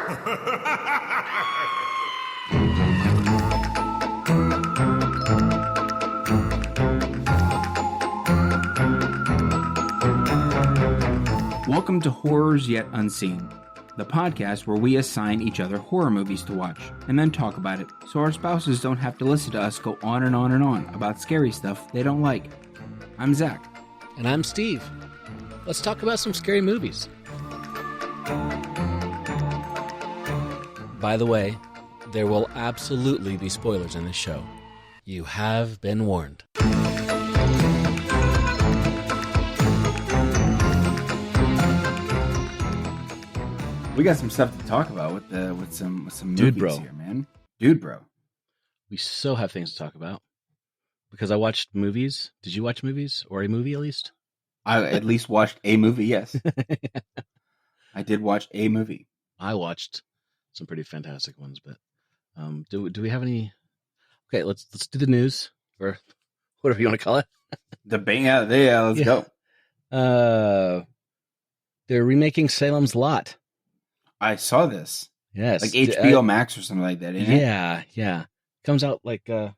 Welcome to Horrors Yet Unseen, the podcast where we assign each other horror movies to watch and then talk about it so our spouses don't have to listen to us go on and on and on about scary stuff they don't like. I'm Zach. And I'm Steve. Let's talk about some scary movies. By the way, there will absolutely be spoilers in this show. You have been warned. We got some stuff to talk about with some Dude, movies bro. here, man. Dude, bro. We so have things to talk about. Because I watched movies. Did you watch movies? Or a movie, at least? I at least watched a movie, yes. I did watch a movie. I watched some pretty fantastic ones, but do we have any? Okay, let's do the news, or whatever you want to call it. Let's go. They're remaking Salem's Lot. I saw this. Yes, like HBO Max or something like that, isn't it? Yeah. Comes out like 2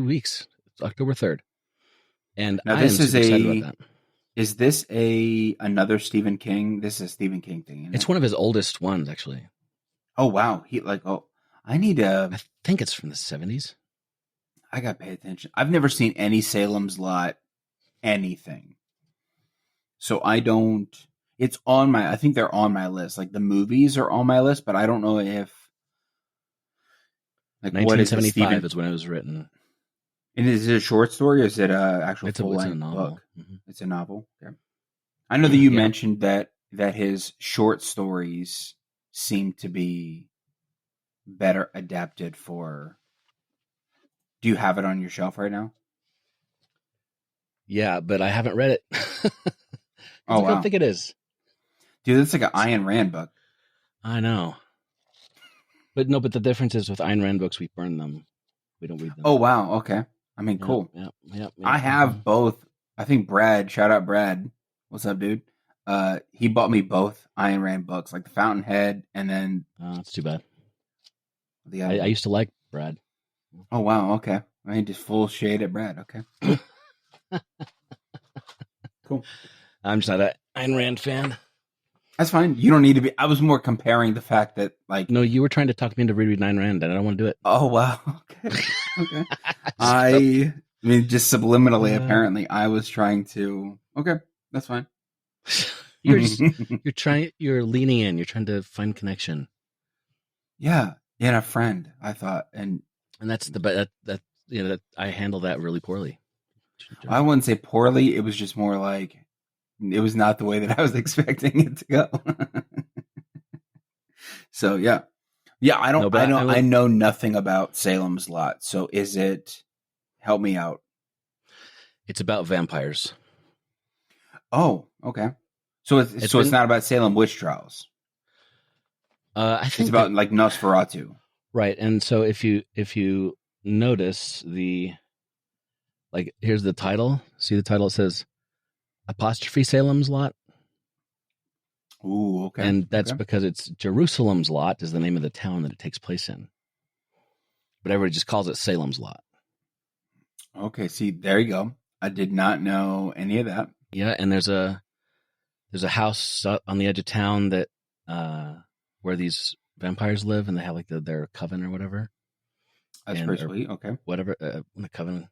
weeks. It's October 3rd. And now I am super excited about that. Is this another Stephen King? This is a Stephen King thing. It's one of his oldest ones, actually. Oh wow, I need to. I think it's from the 70s. I gotta pay attention. I've never seen any Salem's Lot anything, so I don't. It's on my. I think they're on my list. Like the movies are on my list, but I don't know if. Like 1975 is when it was written. And is it a short story or is it a actual full-length novel. book? Mm-hmm. It's a novel. Okay. I know that you mentioned that his short stories seem to be better adapted for. Do you have it on your shelf right now? Yeah, but I haven't read it. Oh, wow. I don't think it is. Dude, that's like an Ayn Rand book. I know. But the difference is with Ayn Rand books, we burn them. We don't read them. Oh, wow. Okay. I mean, cool. Yeah. I have both. I think Brad, shout out Brad. What's up, dude? He bought me both Ayn Rand books, like The Fountainhead and then... That's too bad. I used to like Brad. Oh, wow. Okay. I mean, just full shade at Brad. Okay. Cool. I'm just not an Ayn Rand fan. That's fine. You don't need to be. I was more comparing the fact that, like... No, you were trying to talk me into rereading Ayn Rand, and I don't want to do it. Oh, wow. Okay. Okay. I mean, just subliminally, apparently, I was trying to... Okay, that's fine. You're leaning in. You're trying to find connection. Yeah, and a friend, I thought. And that's that I handle that really poorly. I wouldn't say poorly. It was just more like... It was not the way that I was expecting it to go. So yeah. I know nothing about Salem's Lot. So is it? Help me out. It's about vampires. Oh, okay. So it's not about Salem witch trials. I think it's about like Nosferatu, right? And so if you notice here's the title. See the title? It says apostrophe Salem's Lot. Ooh, okay. And that's because it's Jerusalem's Lot is the name of the town that it takes place in. But everybody just calls it Salem's Lot. Okay, see, there you go. I did not know any of that. Yeah, and there's a house on the edge of town that where these vampires live, and they have like their coven or whatever. That's pretty sweet. Okay, whatever the coven.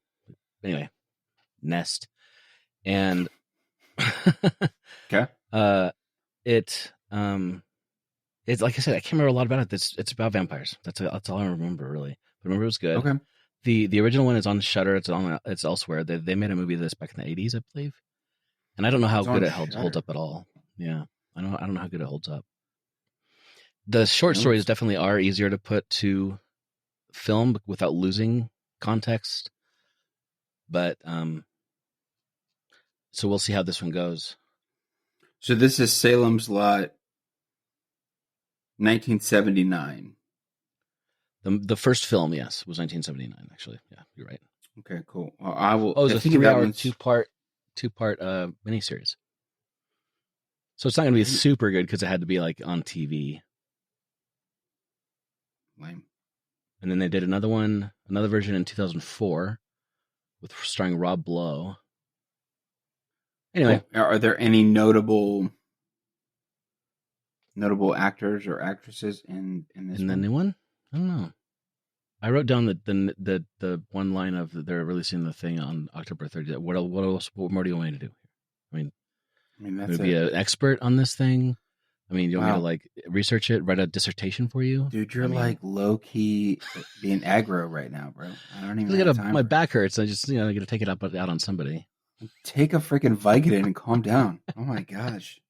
Anyway, nest. And okay, it's like I said, I can't remember a lot about it. It's about vampires. That's all I remember really. But remember, it was good. Okay. The original one is on Shudder. It's elsewhere. They made a movie of this back in the 80s, I believe. And I don't know how good it holds up at all. Yeah, I don't know how good it holds up. The short stories definitely are easier to put to film without losing context. But so we'll see how this one goes. So this is Salem's Lot, 1979. The first film, yes, was 1979. Actually, yeah, you're right. Okay, cool. I will. Oh, it's a 3-hour, two-part miniseries. So it's not going to be super good because it had to be like on TV. Lame. And then they did another version in 2004 with starring Rob Lowe. Anyway, are there any notable actors or actresses in this the new one? I don't know. I wrote down the one line of they're releasing the thing on October 30th. What else? What more do you want me to do? I mean that's be an expert on this thing. I mean, you want me to like research it, write a dissertation for you? Dude, you're like low key being aggro right now, bro. I don't even have time. My back hurts. I just, I got to take it out on somebody. Take a freaking Vicodin and calm down. Oh my gosh.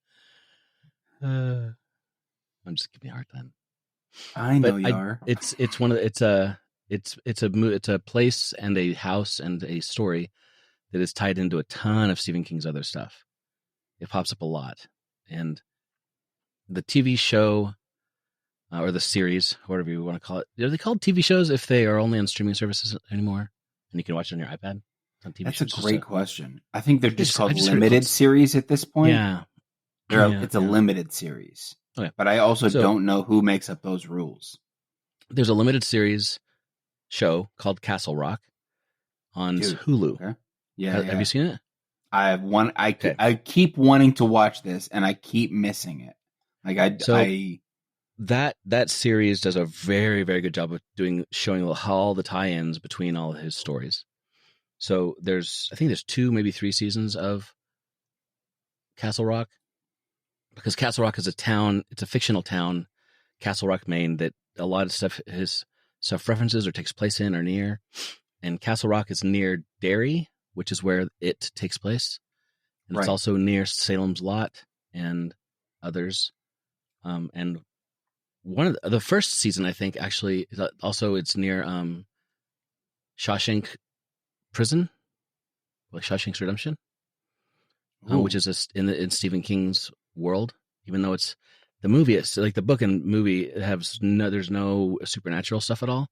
I'm just giving you a hard time. I know you are. It's a place and a house and a story that is tied into a ton of Stephen King's other stuff. It pops up a lot, and the TV show or the series, whatever you want to call it, are they called TV shows if they are only on streaming services anymore, and you can watch it on your iPad? That's a great question. I think they're just called limited series at this point. Yeah, it's a limited series. Okay. But I also don't know who makes up those rules. There's a limited series show called Castle Rock on Hulu. Okay. Yeah, Have you seen it? I have one. I keep wanting to watch this, and I keep missing it. That series does a very, very good job of showing all the tie-ins between all of his stories. So I think there's 2, maybe 3 seasons of Castle Rock, because Castle Rock is a town. It's a fictional town, Castle Rock, Maine, that a lot of his stuff references or takes place in or near. And Castle Rock is near Derry, which is where it takes place. And It's also near Salem's Lot and others. And one of the first season, I think, actually, it's near Shawshank Prison, like Shawshank's Redemption, which is in Stephen King's world. Even though it's the movie, it's like the book and movie there's no supernatural stuff at all,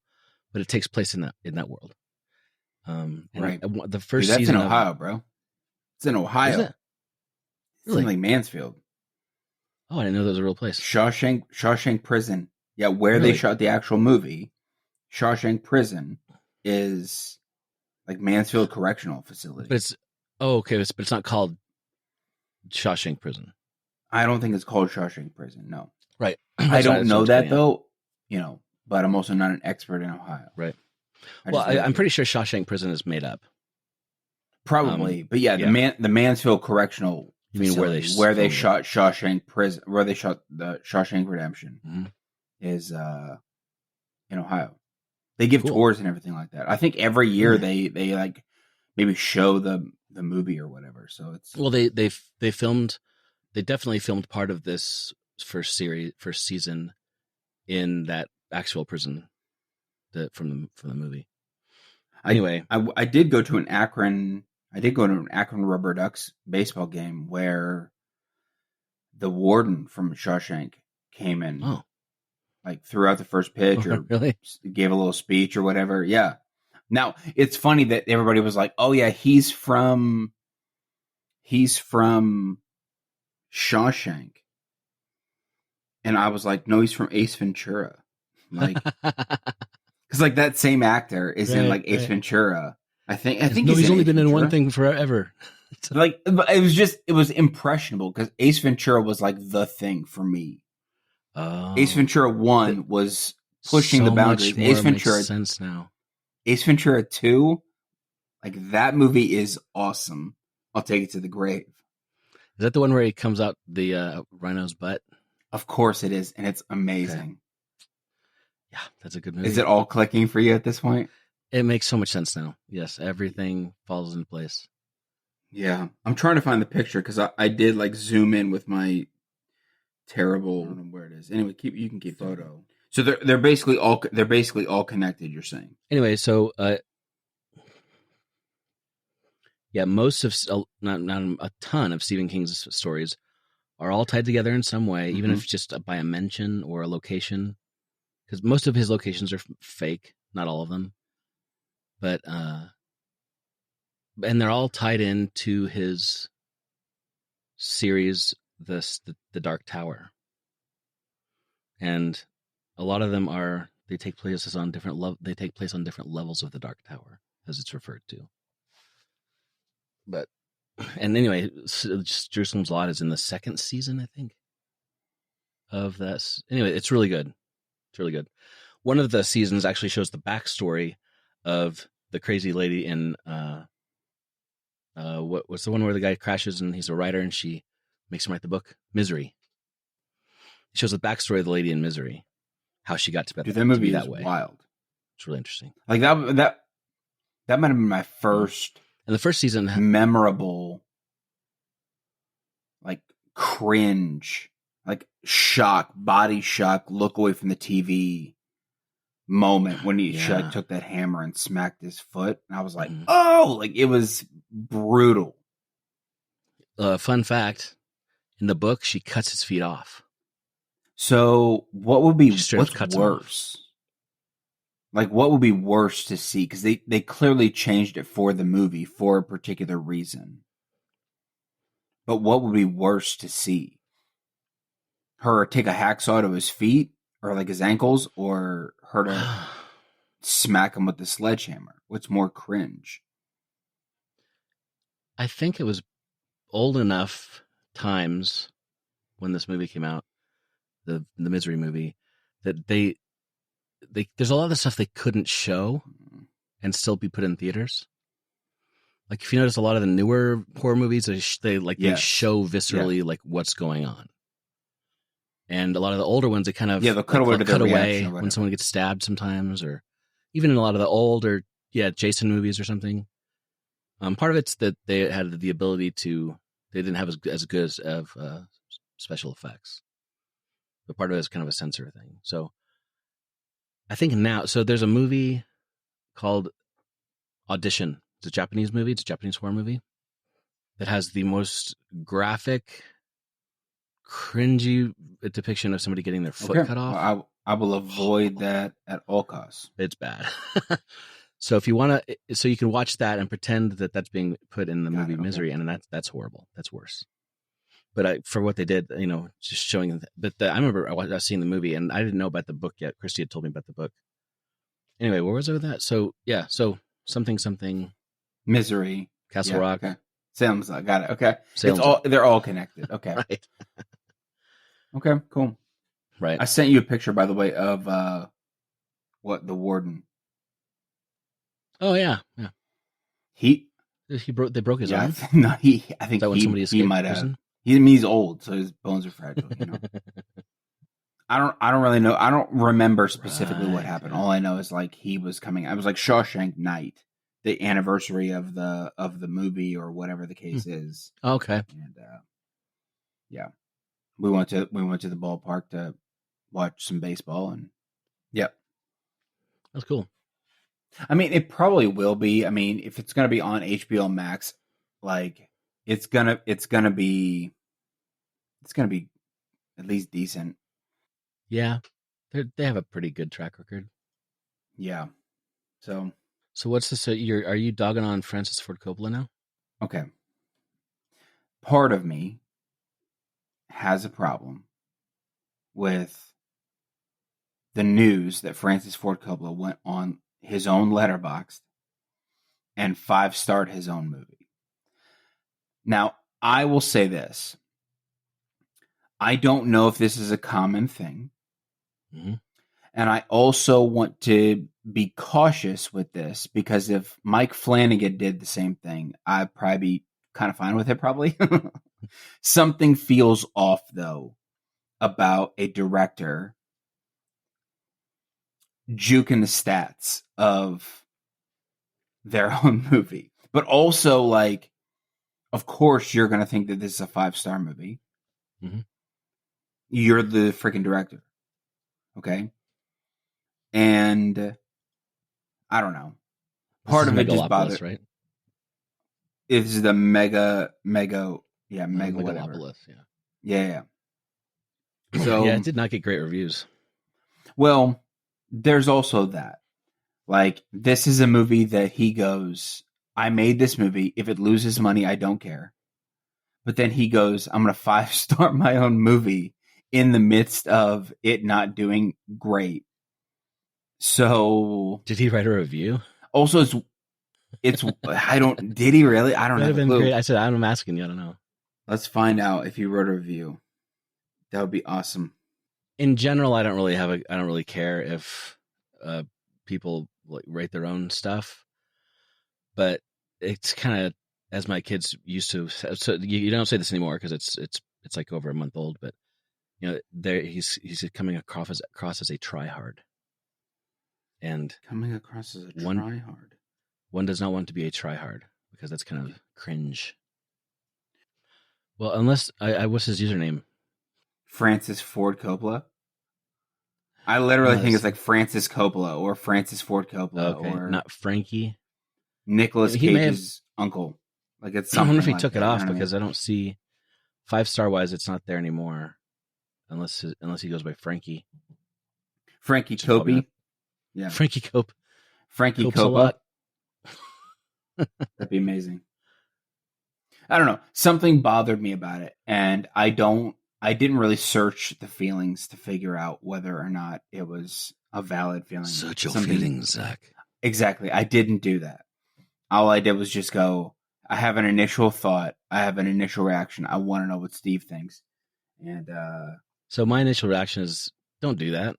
but it takes place in that world. The first season in Ohio, bro. It's in Ohio. Is it? Really? It's in like Mansfield. Oh, I didn't know that was a real place. Shawshank Prison. Yeah, where they shot the actual movie, Shawshank Prison is like Mansfield Correctional Facility. But but it's not called Shawshank Prison. I don't think it's called Shawshank Prison. No. Right. I don't know that though, but I'm also not an expert in Ohio. Right. I'm pretty sure Shawshank Prison is made up. Probably, but the Mansfield Correctional. You mean where they shot Shawshank Prison, where they shot the Shawshank Redemption, is in Ohio. They give tours and everything like that. I think every year they like maybe show the movie or whatever. So it's they definitely filmed part of this first season in that actual prison from the movie. Anyway, I did go to an Akron Rubber Ducks baseball game where the warden from Shawshank came in, like throughout the first pitch or really? Gave a little speech or whatever. Yeah. Now it's funny that everybody was like, "Oh yeah, he's from Shawshank," and I was like, "No, he's from Ace Ventura," like, because like that same actor is in like Ace Ventura. I think he's only been in one thing forever. Like it was impressionable because Ace Ventura was like the thing for me. Ace Ventura 1 was pushing the boundaries. Ace Ventura makes sense now. Ace Ventura 2, like that movie is awesome. I'll take it to the grave. Is that the one where he comes out the rhino's butt? Of course it is, and it's amazing. Okay. Yeah, that's a good movie. Is it all clicking for you at this point? It makes so much sense now. Yes, everything falls into place. Yeah, I'm trying to find the picture because I did like zoom in with my terrible. I don't know where it is. Anyway, you can keep photo. So they're basically all connected. You're saying. Anyway, so most of not a ton of Stephen King's stories are all tied together in some way, even if just by a mention or a location. Because most of his locations are fake, not all of them. But and they're all tied into his series, the Dark Tower, and a lot of them They take place on different levels of the Dark Tower, as it's referred to. But and anyway, Jerusalem's Lot is in the second season, I think. Of this, anyway, it's really good. It's really good. One of the seasons actually shows the backstory of the crazy lady in what's the one where the guy crashes and he's a writer and she makes him write the book Misery. It shows the backstory of the lady in Misery, how she got to, Dude, that movie be that is way. Wild. It's really interesting. Like that might have been my first, and the first season, memorable, like cringe, like shock, body shock, look away from the TV moment when he took that hammer and smacked his foot, and I was like, oh, like it was brutal. Fun fact: in the book, she cuts his feet off. So, what would be what's worse? Like, what would be worse to see? Because they clearly changed it for the movie for a particular reason. But what would be worse to see? Her take a hacksaw to his feet, or like his ankles, or her to smack him with the sledgehammer? What's more cringe? I think it was old enough times when this movie came out, the Misery movie, that they there's a lot of stuff they couldn't show and still be put in theaters. Like if you notice, a lot of the newer horror movies, they show viscerally like what's going on. And a lot of the older ones, they kind of they'll cut away when someone gets stabbed sometimes, or even in a lot of the older Jason movies or something. Part of it's that they had the ability to, they didn't have as good of special effects, but part of it is kind of a censor thing. So I think now, so there's a movie called Audition. It's a Japanese movie. It's a Japanese horror movie that has the most graphic, cringy depiction of somebody getting their foot cut off. Well, I will avoid that at all costs. It's bad. So if you want to, so you can watch that and pretend that that's being put in the movie Misery, and that's horrible. That's worse. But for what they did, just showing. But I remember I was seeing the movie, and I didn't know about the book yet. Christy had told me about the book. Anyway, where was I with that? So so something Misery, Castle Rock, okay. Salem's Lot, got it. Okay, Salem's they're all connected. Okay, right. Okay, cool. Right. I sent you a picture, by the way, of the warden. Oh yeah. They broke his arm. No, I think he might have. He's old, so his bones are fragile. I don't really know. I don't remember specifically what happened. All I know is like he was coming. I was like Shawshank Night, the anniversary of the movie or whatever the case is. Okay. And we went to the ballpark to watch some baseball, and that's cool. I mean, it probably will be. I mean, if it's going to be on HBO Max, like it's gonna be at least decent. Yeah, they have a pretty good track record. Yeah. So what's this? Are you dogging on Francis Ford Coppola now? Okay. Part of me has a problem with the news that Francis Ford Coppola went on his own Letterboxd and 5-starred his own movie. Now, I will say this. I don't know if this is a common thing. Mm-hmm. And I also want to be cautious with this because if Mike Flanagan did the same thing, I'd probably be kind of fine with it, probably. Something feels off, though, about a director juking the stats of their own movie. But also, like, of course, you're going to think that this is a 5-star movie. Mm-hmm. You're the freaking director. Okay? And I don't know. Part of it just bothers, right? It's the mega whatever. Yeah. So it did not get great reviews. Well, there's also that. Like, this is a movie that he goes, I made this movie. If it loses money, I don't care. But then he goes, I'm going to 5-star my own movie in the midst of it not doing great. So Did he write a review? also it's did he really? I don't That would have have a been clue. great. I said, I'm asking you. I don't know. Let's find out if he wrote a review. That would be awesome. In general, I don't really care if people like write their own stuff, but it's kind of, as my kids used to. So you don't say this anymore because it's like over a month old, but he's coming across as a tryhard, and Coming across as a one tryhard. one does not want to be a tryhard because that's kind of cringe. Well, unless what's his username? Francis Ford Coppola. I literally think it's like Francis Coppola or Francis Ford Coppola or not Frankie. Nicolas Cage's uncle. Like it's something. I wonder if he like took that, it off because I don't see 5-star wise. It's not there anymore, unless he goes by Frankie. Frankie Copey. Yeah, Frankie Cope. Frankie Coppa. That'd be amazing. I don't know. Something bothered me about it, and I didn't really search the feelings to figure out whether or not it was a valid feeling. Search your feelings, Zach. Exactly. I didn't do that. All I did was just go, I have an initial thought. I have an initial reaction. I want to know what Steve thinks. And so my initial reaction is, don't do that.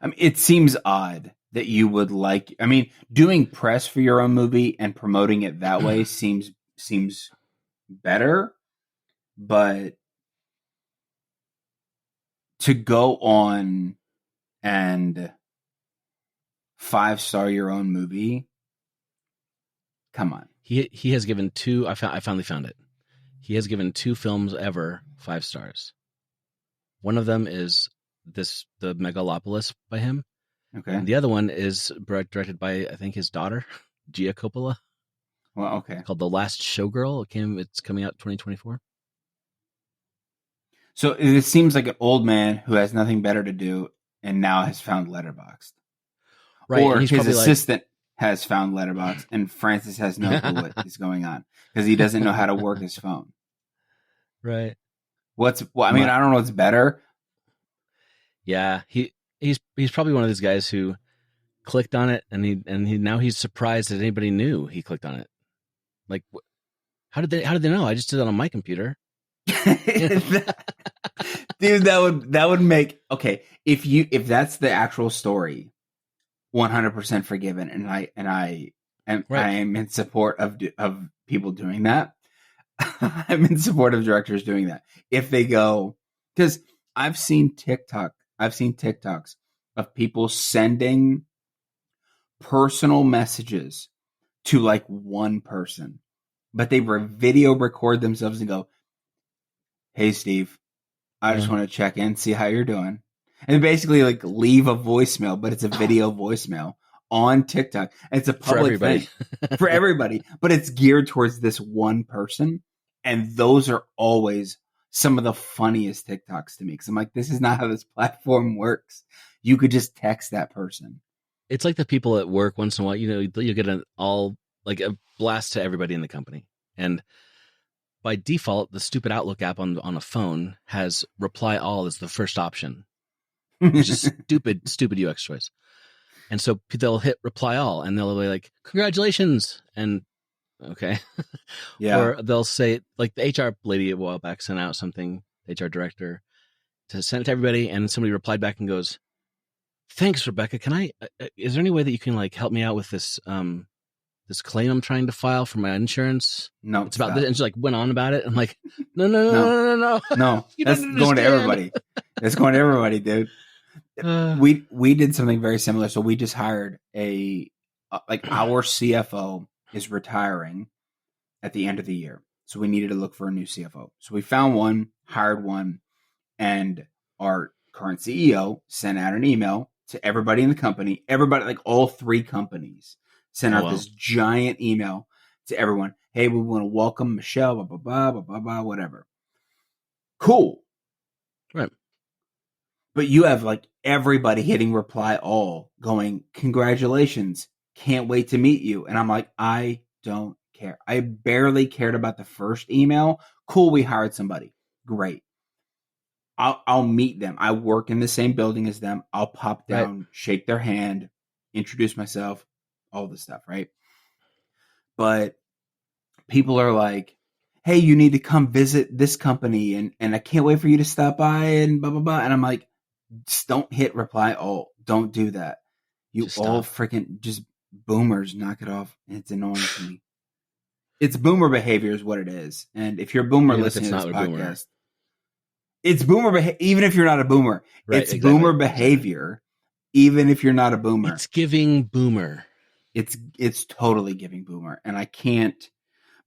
I mean, it seems odd that you would like, I mean, doing press for your own movie and promoting it that way seems better, but to go on and 5-star your own movie, come on. He has given 2. I finally found it. He has given 2 films ever 5 stars. One of them is the Megalopolis by him. Okay. And the other one is directed by, I think, his daughter, Gia Coppola. Well, okay. Called The Last Showgirl. It's coming out 2024. So it seems like an old man who has nothing better to do and now has found Letterboxd. Right. Or his assistant has found Letterboxd and Francis has no clue what is going on because he doesn't know how to work his phone. Right. I mean, I don't know what's better. Yeah, he's probably one of these guys who clicked on it and he now he's surprised that anybody knew he clicked on it. Like, how did they know? I just did it on my computer. Dude, that would make okay if that's the actual story, 100% forgiven, and I am in support of people doing that. I'm in support of directors doing that. If they go, because I've seen TikToks of people sending personal messages to like one person, but they video record themselves and go, "Hey Steve, I just want to check in, see how you're doing." And basically like leave a voicemail, but it's a video voicemail on TikTok. It's a public thing for everybody, but it's geared towards this one person. And those are always some of the funniest TikToks to me. Cause I'm like, this is not how this platform works. You could just text that person. It's like the people at work once in a while, you get a blast to everybody in the company. And by default, the stupid Outlook app on a phone has reply all as the first option, which is stupid UX choice. And so they'll hit reply all and they'll be like, congratulations. And okay. Yeah. Or they'll say, like the HR lady a while back sent out something, HR director, to send it to everybody. And somebody replied back and goes, thanks, Rebecca. Is there any way that you can like help me out with this, this claim I'm trying to file for my insurance? No, it's about this. And she like went on about it. I'm like, no. That's going to everybody. It's going to everybody, dude. We did something very similar. So we just hired our CFO is retiring at the end of the year. So we needed to look for a new CFO. So we found one, hired one, and our current CEO sent out an email to everybody in the company. Everybody, like all 3 companies, sent out this giant email to everyone. Hey, we want to welcome Michelle, blah, blah, blah, blah, blah, blah, whatever. Cool. Right. But you have like everybody hitting reply all going, congratulations. Can't wait to meet you. And I'm like, I don't care. I barely cared about the first email. Cool. We hired somebody. Great. I'll meet them. I work in the same building as them. I'll pop down, Right. shake their hand, introduce myself, all this stuff, right? But people are like, hey, you need to come visit this company, and I can't wait for you to stop by, and blah, blah, blah. And I'm like, just don't hit reply all. Don't do that. You Just all stop. freaking just boomers, knock it off. It's annoying to me. It's boomer behavior is what it is. And if you're a boomer Even if listening it's to this not a boomer. podcast, it's boomer behavior. Even if you're not a boomer, Right, it's exactly, boomer behavior. Even if you're not a boomer, It's giving boomer. it's totally giving boomer. And I can't.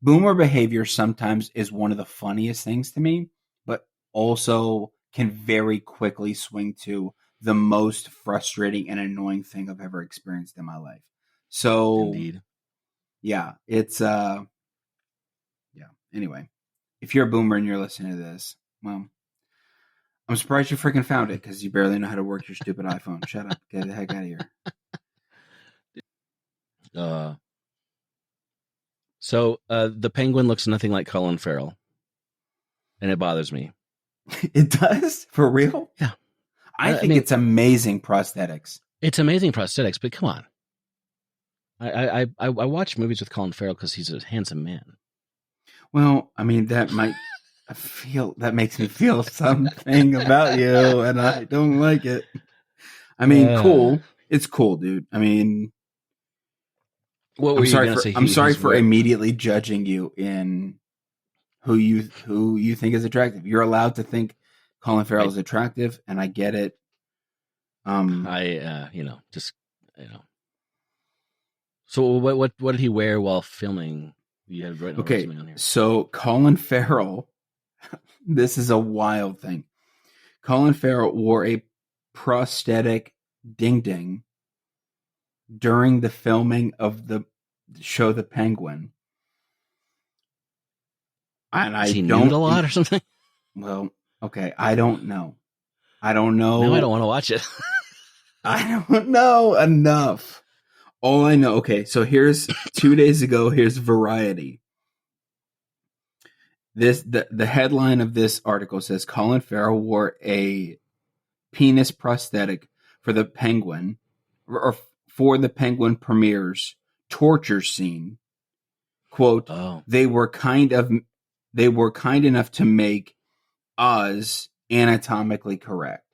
Boomer behavior sometimes is one of the funniest things to me, but also can very quickly swing to the most frustrating and annoying thing I've ever experienced in my life. So Indeed. yeah, it's yeah. Anyway, if you're a boomer and you're listening to this, well, I'm surprised you freaking found it because you barely know how to work your stupid iPhone. Shut up. Get the heck out of here. So the Penguin looks nothing like Colin Farrell, and it bothers me. It does? For real? Yeah. I think it's amazing prosthetics. It's amazing prosthetics, but come on. I watch movies with Colin Farrell because he's a handsome man. Well, I mean, that makes me feel something about you, and I don't like it. I mean, cool. It's cool, dude. I mean, what were you going to say? I'm sorry for immediately judging you in who you think is attractive. You're allowed to think Colin Farrell is attractive, and I get it. So what did he wear while filming? You have right okay, on here. So Colin Farrell, this is a wild thing. Colin Farrell wore a prosthetic ding-ding during the filming of the show The Penguin. And Is he nude a lot or something? Well, okay, I don't know. Now I don't want to watch it. I don't know enough. All I know, okay, so here's 2 days ago, here's Variety. The headline of this article says Colin Farrell wore a penis prosthetic for the Penguin, or for the Penguin premiere's torture scene. Quote, they were kind enough to make Oz anatomically correct.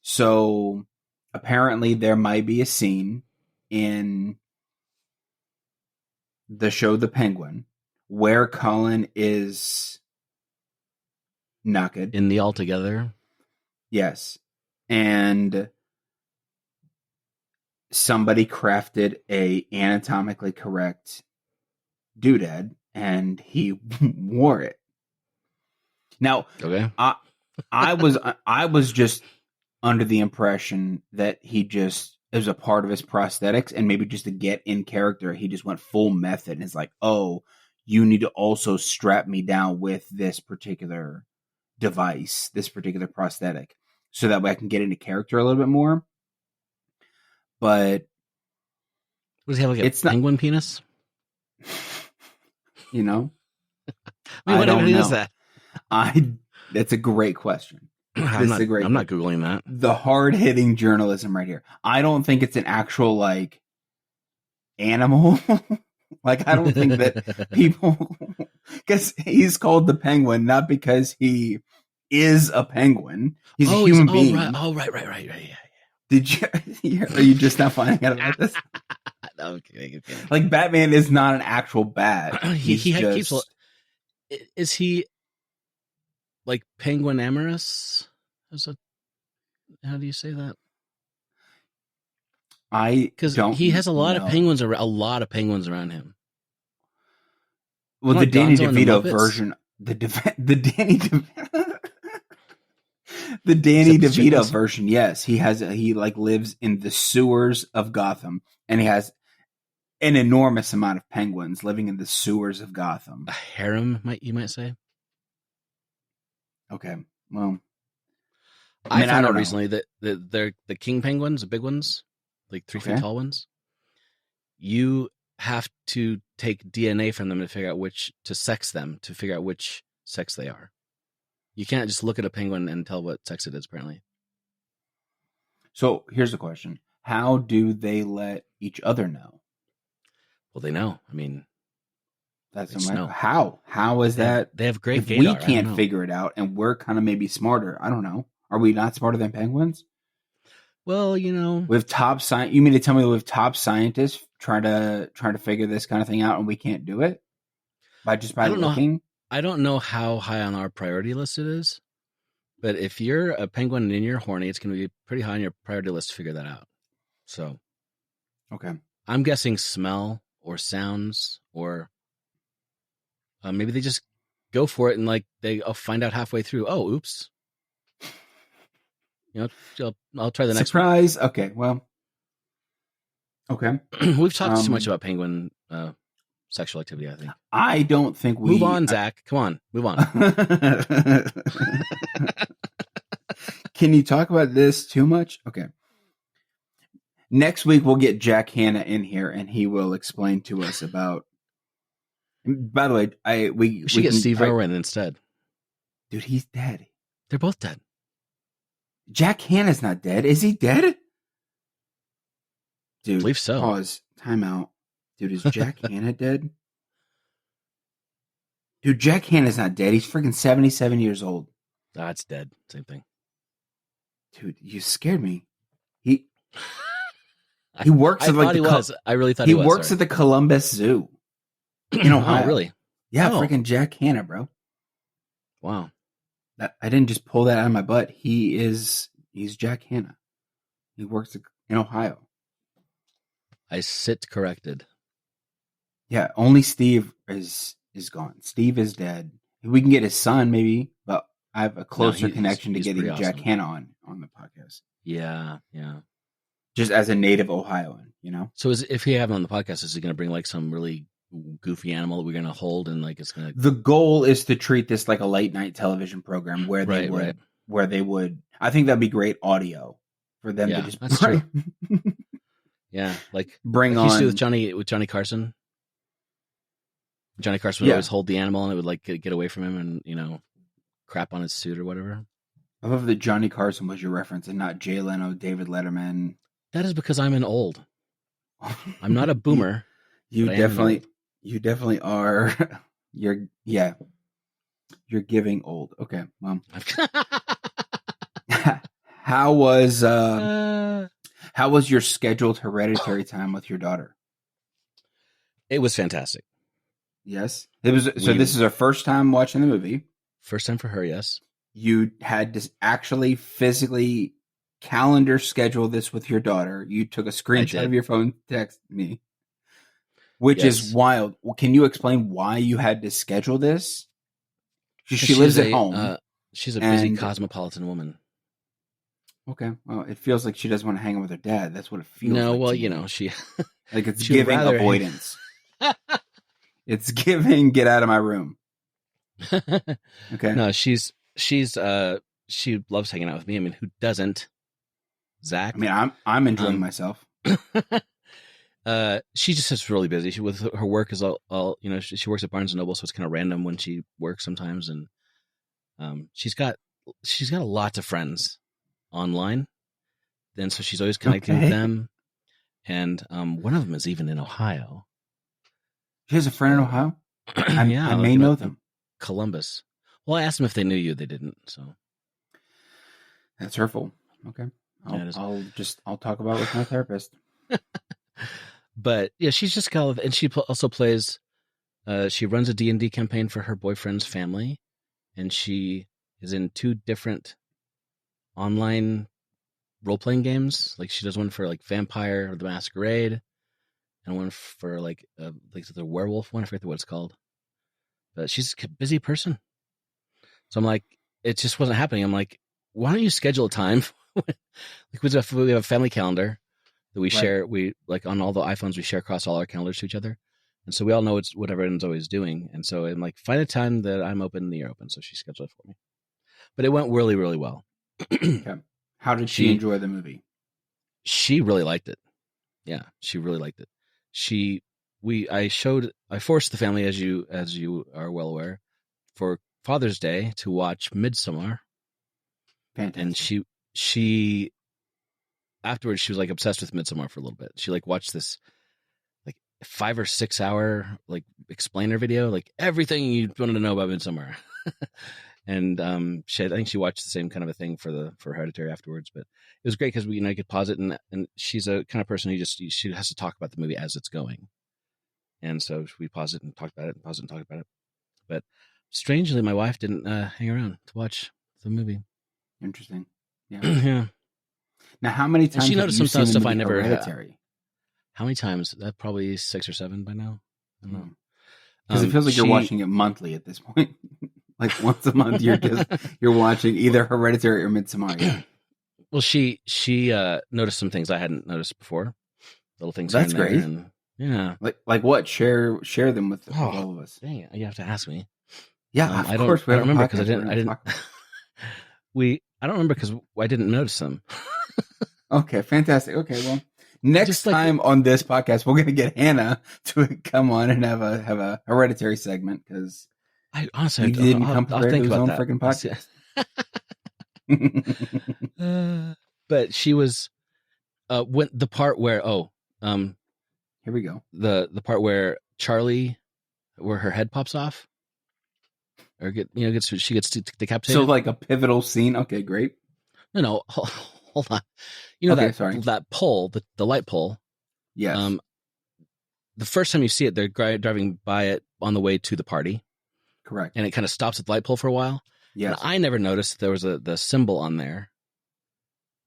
So apparently there might be a scene in the show The Penguin where Colin is naked. In the Altogether? Yes. And somebody crafted a anatomically correct doodad and he wore it. Now, okay. I was just under the impression that he just, it was a part of his prosthetics, and maybe just to get in character, he just went full method and is like, oh, you need to also strap me down with this particular device, this particular prosthetic, so that way I can get into character a little bit more. But does he have like a penguin penis? You know, I don't know. Is that? That's a great question. I'm not Googling that. The hard-hitting journalism right here. I don't think it's an actual like animal. Like, I don't think that people, because he's called the Penguin, not because he is a penguin. He's a human being. Right. Yeah. Did you? Are you just now finding out about this? Okay. Like, Batman is not an actual bat. Is he like penguin amorous? How do you say that? Because he has a lot of penguins around him. Well, the Danny DeVito version, the Danny DeVito version, yes, he like lives in the sewers of Gotham, and he has an enormous amount of penguins living in the sewers of Gotham. A harem, you might say. Okay, well, I found out recently that they're the king penguins, the big ones, like 3 feet tall ones. You have to take DNA from them to figure out to sex them, to figure out which sex they are. You can't just look at a penguin and tell what sex it is, apparently. So here's the question. How do they let each other know? Well, they know. I mean, that's how is that? They have great if gaydar. We can't figure it out, and we're kind of maybe smarter. I don't know. Are we not smarter than penguins? Well, you know, with top science. You mean to tell me with top scientists trying to figure this kind of thing out, and we can't do it by looking? I don't know how high on our priority list it is, but if you're a penguin and you're horny, it's going to be pretty high on your priority list to figure that out. So, okay, I'm guessing smell or sounds, or maybe they just go for it and like they'll find out halfway through. Oh, oops. You know, I'll try the next surprise. One. Okay, well, okay. We've talked too much about penguin sexual activity, I think. I don't think we... Move on, Zach. Come on. Move on. Can you talk about this too much? Okay. Next week, we'll get Jack Hanna in here, and he will explain to us about... By the way, we should get Steve Irwin instead. Dude, he's dead. They're both dead. Jack Hanna's not dead. Is he dead? Dude, I believe so. Pause. Time out. Dude, is Jack Hanna dead? Dude, Jack Hanna's not dead. He's freaking 77 years old. It's dead. Same thing. Dude, you scared me. He works at like I really thought he was. He works at the Columbus Zoo in Ohio. Oh, really? Yeah, freaking Jack Hanna, bro. Wow. I didn't just pull that out of my butt. He's Jack Hanna. He works in Ohio. I sit corrected. Yeah, only Steve is gone. Steve is dead. We can get his son, maybe, but I have a closer connection to getting Jack Hanna on the podcast. Yeah. Just as a native Ohioan, you know? So if we have him on the podcast, is he going to bring like some really goofy animal that we're going to hold and like it's going to... The goal is to treat this like a late night television program where they would... I think that'd be great audio for them to just... That's true. Yeah, like bring on... He used to do with Johnny Carson. Johnny Carson would always hold the animal and it would like get away from him and, you know, crap on his suit or whatever. I love that Johnny Carson was your reference and not Jay Leno, David Letterman. That is because I'm an old. I'm not a boomer. You definitely are. You're giving old. Okay, Mom. How was your scheduled Hereditary time with your daughter? It was fantastic. Yes, it was. So this is her first time watching the movie. First time for her, yes. You had to actually physically calendar schedule this with your daughter. You took a screenshot of your phone, text me, which is wild. Can you explain why you had to schedule this? She lives at home. She's a busy cosmopolitan woman. Okay, well, it feels like she doesn't want to hang out with her dad. That's what it feels like. No, well, you know, she like it's giving avoidance. It's giving get out of my room. Okay. No, she loves hanging out with me. I mean, who doesn't? Zach. I mean, I'm enjoying myself. She just is really busy. She with her work is all you know. She works at Barnes and Noble, so it's kind of random when she works sometimes. And she's got lots of friends online. Then so she's always connecting with them. And one of them is even in Ohio. She has a friend in Ohio. I may know them. Columbus. Well, I asked them if they knew you. They didn't. So that's hurtful. Okay. I'll talk about it with my therapist. But yeah, she's just kind of, and she also plays, she runs a D&D campaign for her boyfriend's family. And she is in 2 different online role-playing games. Like she does one for like Vampire the Masquerade and one for like the werewolf one. I forget what it's called. But she's a busy person. So I'm like, it just wasn't happening. I'm like, why don't you schedule a time? Like we have a family calendar that we share. We like on all the iPhones, we share across all our calendars to each other. And so we all know it's what everyone's always doing. And so I'm like, find a time that I'm open and you're open. So she scheduled it for me. But it went really, really well. Okay. How did she enjoy the movie? She really liked it. Yeah, she really liked it. I forced the family, as you are well aware, for Father's Day to watch Midsommar. Fantastic. And she afterwards she was like obsessed with Midsommar for a little bit. She like watched this like 5 or 6 hour like explainer video, like everything you wanted to know about Midsommar. And I think she watched the same kind of a thing for Hereditary afterwards. But it was great because we I could pause it, and she's a kind of person who she has to talk about the movie as it's going. And so we pause it and talk about it, and pause it and talk about it. But strangely, my wife didn't hang around to watch the movie. Interesting. Yeah. Yeah. Now, how many times she noticed some stuff I never. Hereditary? How many times? That probably 6 or 7 by now. I don't know. Because it feels like you're watching it monthly at this point. Like once a month, you're watching either Hereditary or Midsommar. Yeah. Well, she noticed some things I hadn't noticed before. Little things. That's great. And, yeah. Like what? Share them with all of us. Dang it! You have to ask me. Yeah, of course. I don't remember because I didn't. I don't remember because I didn't notice them. Okay, fantastic. Okay, well, next time on this podcast, we're gonna get Hannah to come on and have a Hereditary segment because I honestly he didn't come I'll prepared think to his about own that. freaking podcast. But she was when the part where here we go, the part where Charlie, where her head pops off or she gets decapitated. So like a pivotal scene. Okay, great. No, hold on. That pole, the light pole. Yes. The first time you see it, they're driving by it on the way to the party. Correct. And it kind of stops at the light pole for a while. Yes. And I never noticed there was the symbol on there.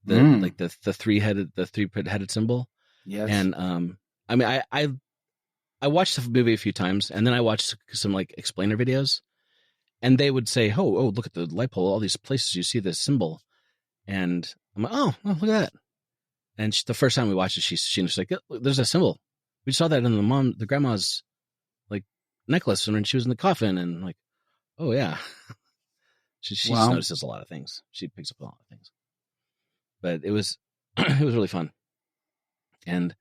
Like the three-headed symbol. Yes. And I mean I watched the movie a few times, and then I watched some like explainer videos, and they would say, "Oh, look at the light pole! All these places you see this symbol," and I'm like, "Oh, look at that!" And the first time we watched it, she was like, "Look, there's a symbol. We saw that in the grandma's like necklace when she was in the coffin," and like, "Oh yeah." She notices a lot of things. She picks up a lot of things. But it was really fun. And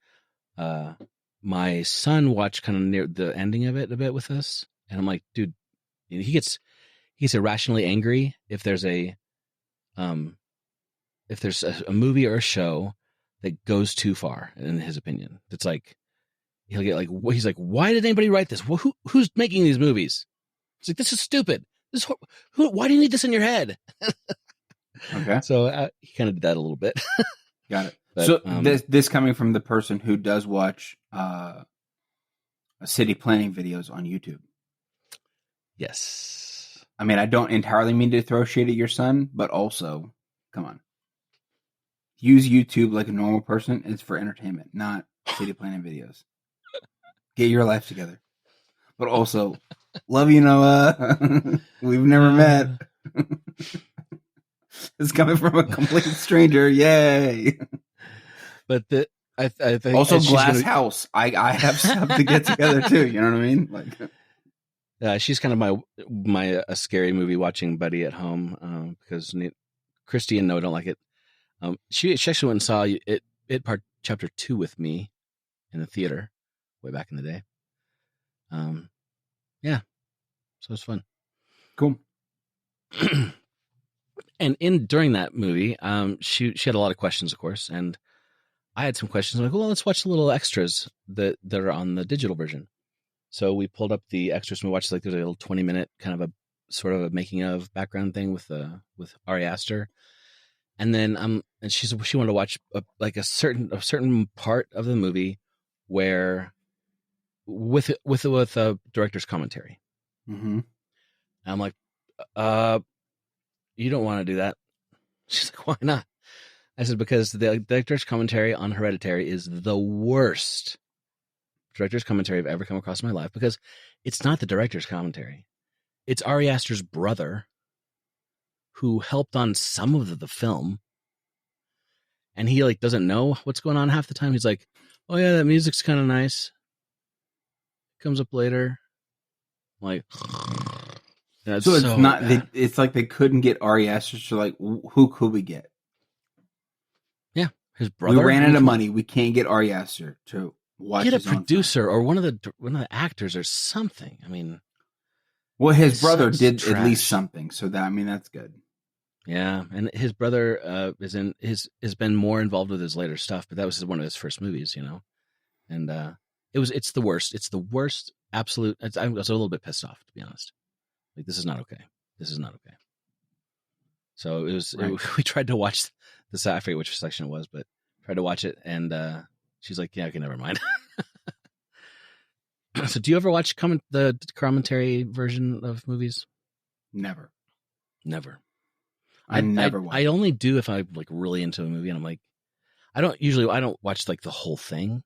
my son watched kind of near the ending of it a bit with us, and I'm like, dude, he gets irrationally angry if there's a movie or a show that goes too far, in his opinion. It's like he'll get like, he's like, why did anybody write this? Who's making these movies? It's like, this is stupid. Why do you need this in your head? Okay. So he kind of did that a little bit. Got it. But, so this coming from the person who does watch city planning videos on YouTube. Yes. I mean, I don't entirely mean to throw shade at your son, but also, come on. Use YouTube like a normal person. It's for entertainment, not city planning videos. Get your life together. But also, love you, Noah. We've never met. It's coming from a complete stranger. Yay! But I think also Glass House. I have stuff to get together too. You know what I mean? Like, she's kind of my a scary movie watching buddy at home because Christy and Noah don't like it. She actually went and saw it part chapter 2 with me in the theater way back in the day. Yeah, so it's fun. Cool. And during that movie, she had a lot of questions, of course, and I had some questions. I'm like, well, let's watch the little extras that are on the digital version. So we pulled up the extras and we watched there's a little 20-minute kind of a sort of a making of background thing with Ari Aster, and then and she wanted to watch a certain part of the movie where with a director's commentary. Mm-hmm. I'm like, you don't want to do that. She's like, why not? I said, because the director's commentary on Hereditary is the worst director's commentary I've ever come across in my life, because it's not the director's commentary. It's Ari Aster's brother who helped on some of the film. And he like doesn't know what's going on half the time. He's like, oh yeah, that music's kind of nice. Comes up later. I'm like, so it's not. It's like they couldn't get Ari Aster. So like, who could we get? Yeah, his brother. We ran out of money. We can't get Ari Aster to watch. Get a producer or one of the actors or something. I mean, Well, his brother did trash. At least something, so that's good. Yeah, and his brother has been more involved with his later stuff, but that was one of his first movies, and it's the worst. It's the worst. Absolute. I was a little bit pissed off, to be honest. Like, this is not okay. This is not okay. So it was. Right. We tried to watch this. I forget which section it was, but tried to watch it, and she's like, "Yeah, okay, never mind." So, do you ever watch the commentary version of movies? Never. I never watch. I only do if I'm like really into a movie, and I'm like, I don't watch like the whole thing.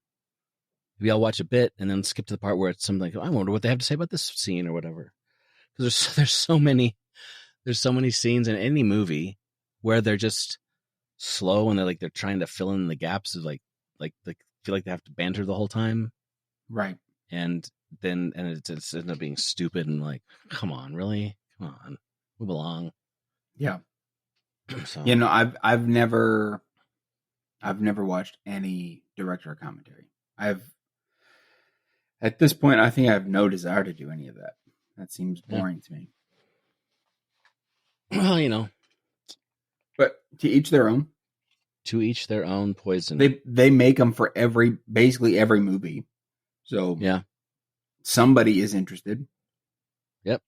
Maybe I'll watch a bit and then skip to the part where it's something like, I wonder what they have to say about this scene or whatever. Because there's so many scenes in any movie where they're just slow and they're trying to fill in the gaps of like they feel like they have to banter the whole time, right? And then it ends up being stupid and like, come on, really, come on, move along. Yeah. So. I've never watched any director commentary. At this point, I think I have no desire to do any of that. That seems boring to me. Well, but to each their own. To each their own poison. They make them for basically every movie. So yeah, somebody is interested. Yep.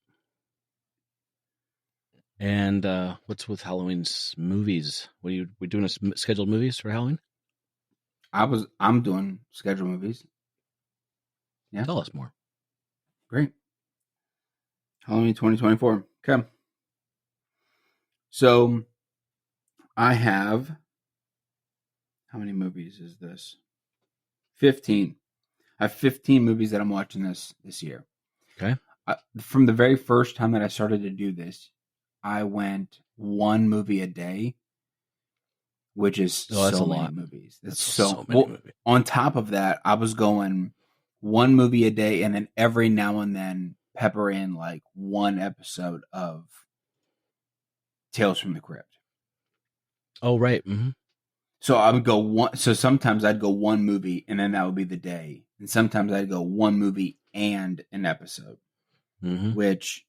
And what's with Halloween's movies? We doing scheduled movies for Halloween? I'm doing scheduled movies. Yeah. Tell us more. Great. Halloween 2024. Okay. So I have, how many movies is this? 15. I have 15 movies that I'm watching this year. Okay. From the very first time that I started to do this, I went one movie a day, which is so many movies. That's so many movies. On top of that, I was going one movie a day, and then every now and then pepper in like one episode of Tales from the Crypt. Oh, right. Mm-hmm. So I would go one. So sometimes I'd go one movie, and then that would be the day. And sometimes I'd go one movie and an episode, which,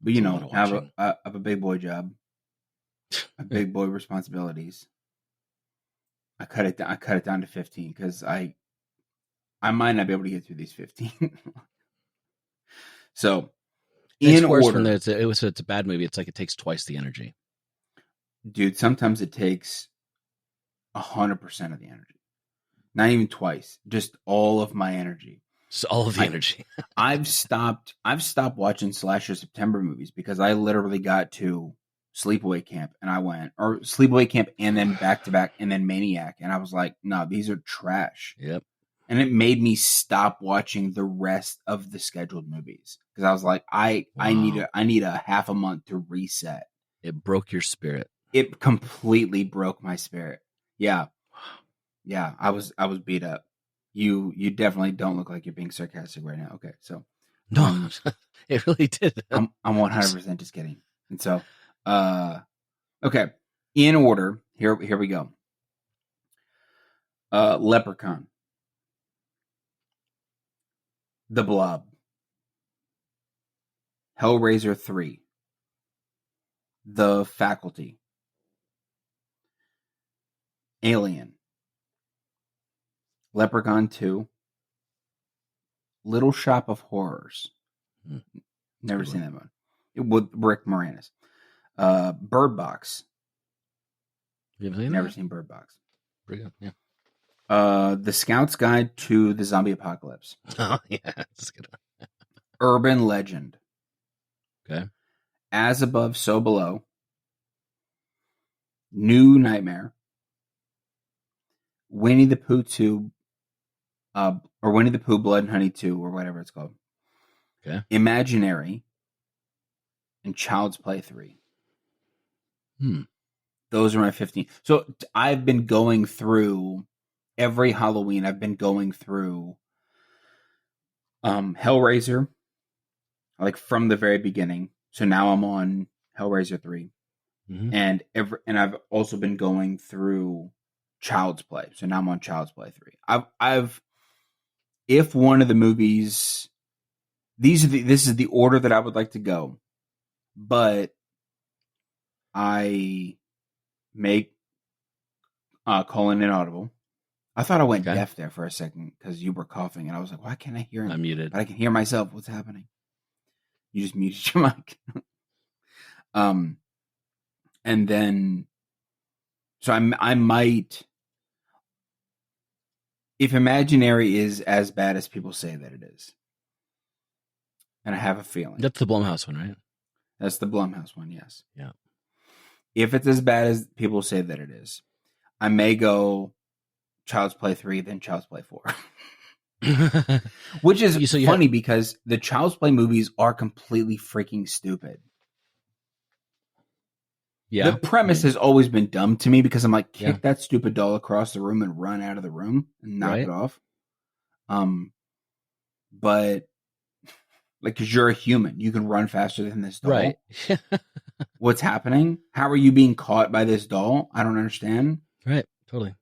but have a big boy job, a big boy responsibilities. I cut it down to 15 because I might not be able to get through these 15. So, it's worse when it's a bad movie. It's like it takes twice the energy. Dude, sometimes it takes 100% of the energy. Not even twice, just all of my energy. So all of the energy. I've stopped watching Slasher September movies because I literally got to Sleepaway Camp and Sleepaway Camp and then Back to Back and then Maniac, and I was like, no, these are trash. Yep. And it made me stop watching the rest of the scheduled movies because I was like, I need a half a month to reset. It broke your spirit. It completely broke my spirit. Yeah. Yeah, I was beat up. You definitely don't look like you're being sarcastic right now. Okay, so no, it really did. I'm 100% just kidding. And so, okay, in order, here we go. Leprechaun, The Blob, Hellraiser 3, The Faculty, Alien, Leprechaun 2, Little Shop of Horrors. Never seen that one. With Rick Moranis. Bird Box. You ever seen Never seen Bird Box. Pretty good, yeah. The Scout's Guide to the Zombie Apocalypse. Oh, yeah. That's good. Urban Legend. Okay. As Above, So Below. New Nightmare. Winnie the Pooh 2. Or Winnie the Pooh Blood and Honey 2, or whatever it's called. Okay. Imaginary. And Child's Play 3. Those are my 15. So I've been going through every Halloween. I've been going through Hellraiser, like from the very beginning. So now I'm on Hellraiser 3, and I've also been going through Child's Play. So now I'm on Child's Play 3. I've if one of the movies this is the order that I would like to go, but I make calling inaudible. I thought I went deaf there for a second because you were coughing, and I was like, why can't I hear him? I'm muted. But I can hear myself. What's happening? You just muted your mic. And then, so I might, if Imaginary is as bad as people say that it is, and I have a feeling. That's the Blumhouse one, right? That's the Blumhouse one, yes. Yeah. If it's as bad as people say that it is, I may go Child's Play 3, then Child's Play 4. Which is funny because the Child's Play movies are completely freaking stupid. Yeah. The premise has always been dumb to me because I'm like, kick that stupid doll across the room and run out of the room and knock it off. But like, because you're a human, you can run faster than this doll. Right. What's happening? How are you being caught by this doll? I don't understand. Right. Totally.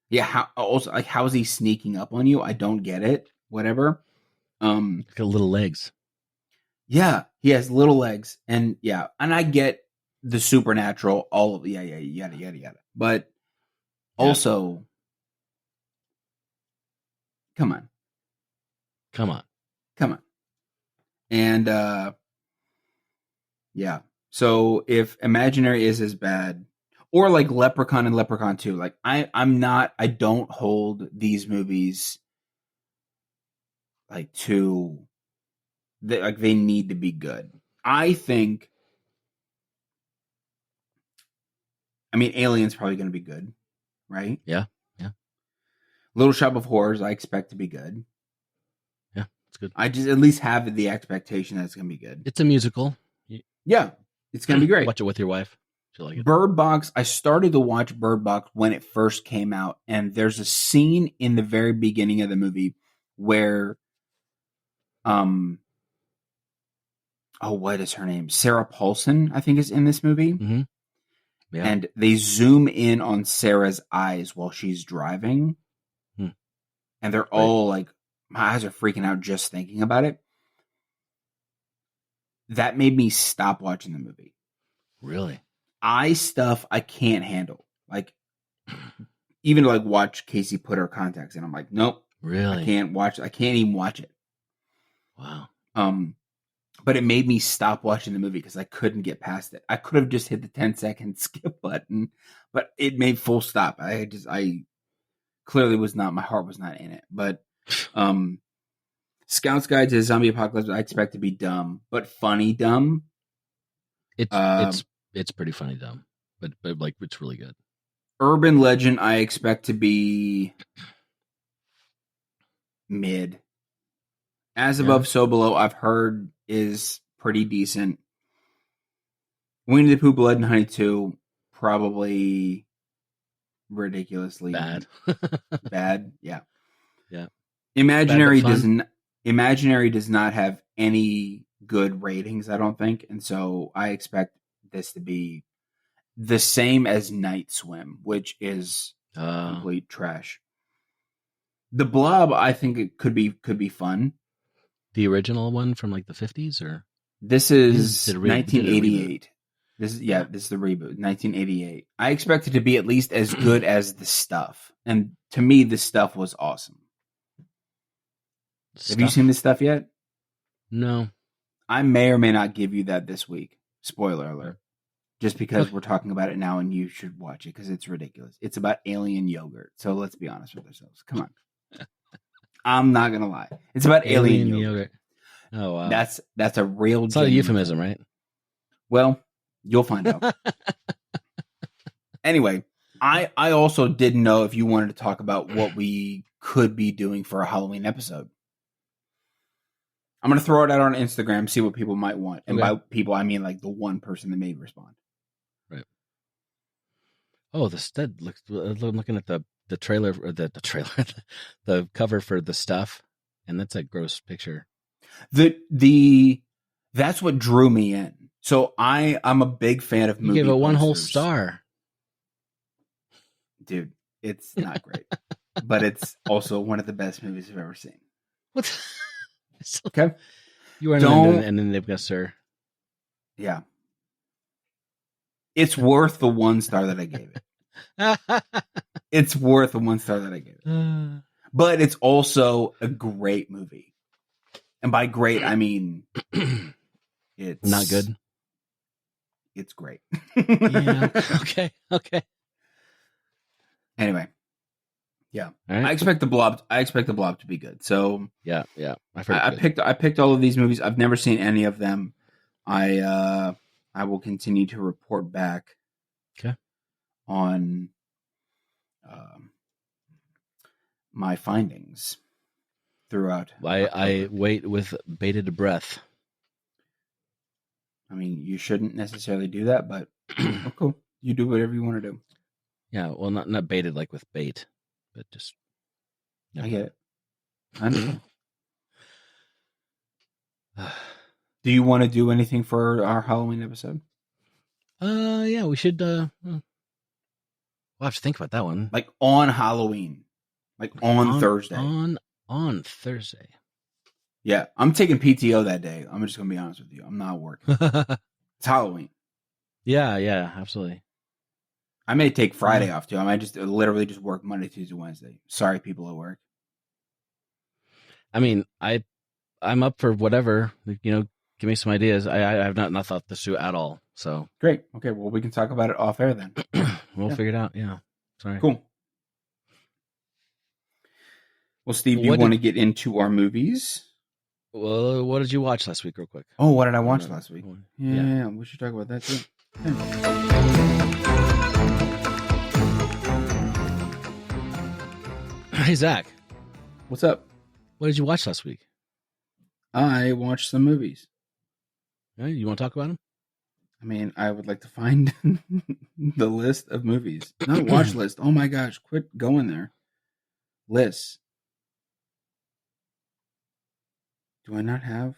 Yeah. How is he sneaking up on you? I don't get it. Whatever. Got little legs. Yeah, he has little legs, and I get the supernatural, all of yada. But also, come on. And so if Imaginary is as bad, or like Leprechaun and Leprechaun 2, like I don't hold these movies like to. They need to be good. I think. I mean, Alien's probably going to be good, right? Yeah. Little Shop of Horrors, I expect to be good. Yeah, it's good. I just at least have the expectation that it's going to be good. It's a musical. Yeah, it's going to be great. Watch it with your wife. She'll like it. Bird Box. I started to watch Bird Box when it first came out, and there's a scene in the very beginning of the movie where, what is her name? Sarah Paulson, I think, is in this movie. Mm-hmm. Yeah. And they zoom in on Sarah's eyes while she's driving. And they're all like, my eyes are freaking out just thinking about it. That made me stop watching the movie. Really? Eye stuff I can't handle. Like, even like watch Casey put her contacts in. I'm like, nope. Really? I can't even watch it. Wow. But it made me stop watching the movie because I couldn't get past it. I could have just hit the 10-second skip button, but it made full stop. I clearly my heart was not in it. But Scout's Guide to Zombie Apocalypse, I expect to be dumb, but funny dumb. It's pretty funny dumb, but like it's really good. Urban Legend, I expect to be mid. As Above, So Below, I've heard is pretty decent. Winnie the Pooh, Blood and Honey 2, probably ridiculously bad. Bad, yeah. Yeah. Imaginary does not have any good ratings, I don't think, and so I expect this to be the same as Night Swim, which is complete trash. The Blob, I think it could be fun. The original one from like the 50s, or this is 1988. This is the reboot, 1988. I expect it to be at least as good as The Stuff, and to me, The Stuff was awesome. Have you seen The Stuff yet? No. I may or may not give you that this week. Spoiler alert. Just because we're talking about it now, and you should watch it because it's ridiculous. It's about alien yogurt. So let's be honest with ourselves. Come on. I'm not gonna lie. It's about alien yogurt. Oh wow. That's a real. It's not a euphemism, right? Well, you'll find out. Anyway, I also didn't know if you wanted to talk about what we could be doing for a Halloween episode. I'm gonna throw it out on Instagram, see what people might want, and by people I mean like the one person that may respond. Right. Oh, I'm looking at the trailer, or the trailer, the cover for The Stuff, and that's a gross picture. That's what drew me in. So I'm a big fan of movie. You gave it one posters. whole star, dude. It's not great, but it's also one of the best movies I've ever seen. What? Okay. You weren't and then they've got Sir. Yeah. It's worth the 1 star that I gave it. It's worth the 1 star that I gave it. But it's also a great movie. And by great, I mean it's not good. It's great. Yeah. Okay. Anyway. Yeah. Right. I expect the Blob to be good. So yeah. I picked all of these movies. I've never seen any of them. I will continue to report back. Okay. On my findings throughout. I wait with bated breath. I mean, you shouldn't necessarily do that, but oh, cool. You do whatever you want to do. Yeah, well, not baited like with bait, but just. I get it. I understand. Do you want to do anything for our Halloween episode? Yeah, we should. We'll have to think about that one. Like on Halloween, like on Thursday. On Thursday. Yeah, I'm taking PTO that day. I'm just gonna be honest with you. I'm not working. It's Halloween. Yeah, absolutely. I may take Friday off too. I might just literally just work Monday, Tuesday, Wednesday. Sorry, people at work. I mean, I'm up for whatever. Give me some ideas. I have not thought this through at all. So great. Okay, well, we can talk about it off air then. We'll figure it out. Yeah. Sorry. Cool. Well, Steve, you want to get into our movies? Well, what did you watch last week, real quick? Oh, what did I watch last week? Yeah, we should talk about that too. Hey, Zach. What's up? What did you watch last week? I watched some movies. You want to talk about them? I mean, I would like to find the list of movies. Not watch list. Oh my gosh, quit going there. Lists. Do I not have?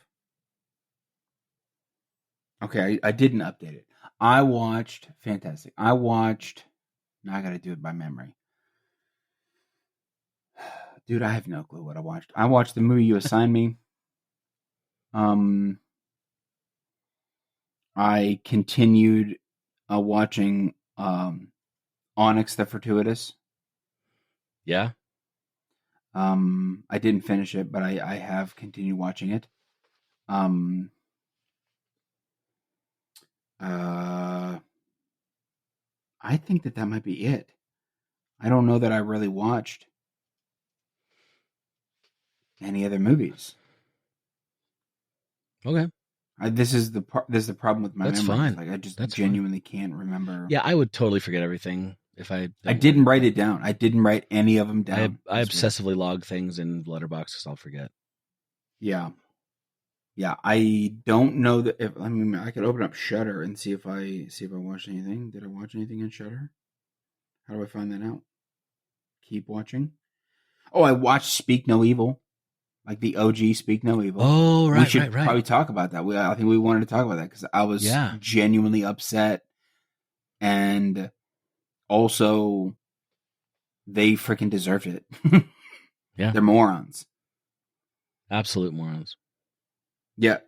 Okay, I didn't update it. I watched fantastic. Now I gotta do it by memory. Dude, I have no clue what I watched. I watched the movie you assigned me. I continued watching Onyx the Fortuitous. Yeah. I didn't finish it, but I have continued watching it. I think that might be it. I don't know that I really watched any other movies. Okay. This is the problem with my memory. Fine. Like I just genuinely can't remember. Yeah, I would totally forget everything if I. I didn't write it down. I didn't write any of them down. I obsessively log things in Letterboxd because I'll forget. Yeah. I don't know that if I could open up Shudder and see if I watched anything. Did I watch anything in Shudder? How do I find that out? Keep watching. Oh, I watched Speak No Evil. Like the OG Speak No Evil. Oh, right, we should probably talk about that. I think we wanted to talk about that because I was genuinely upset, and also they freaking deserved it. Yeah, they're morons. Absolute morons. Yeah.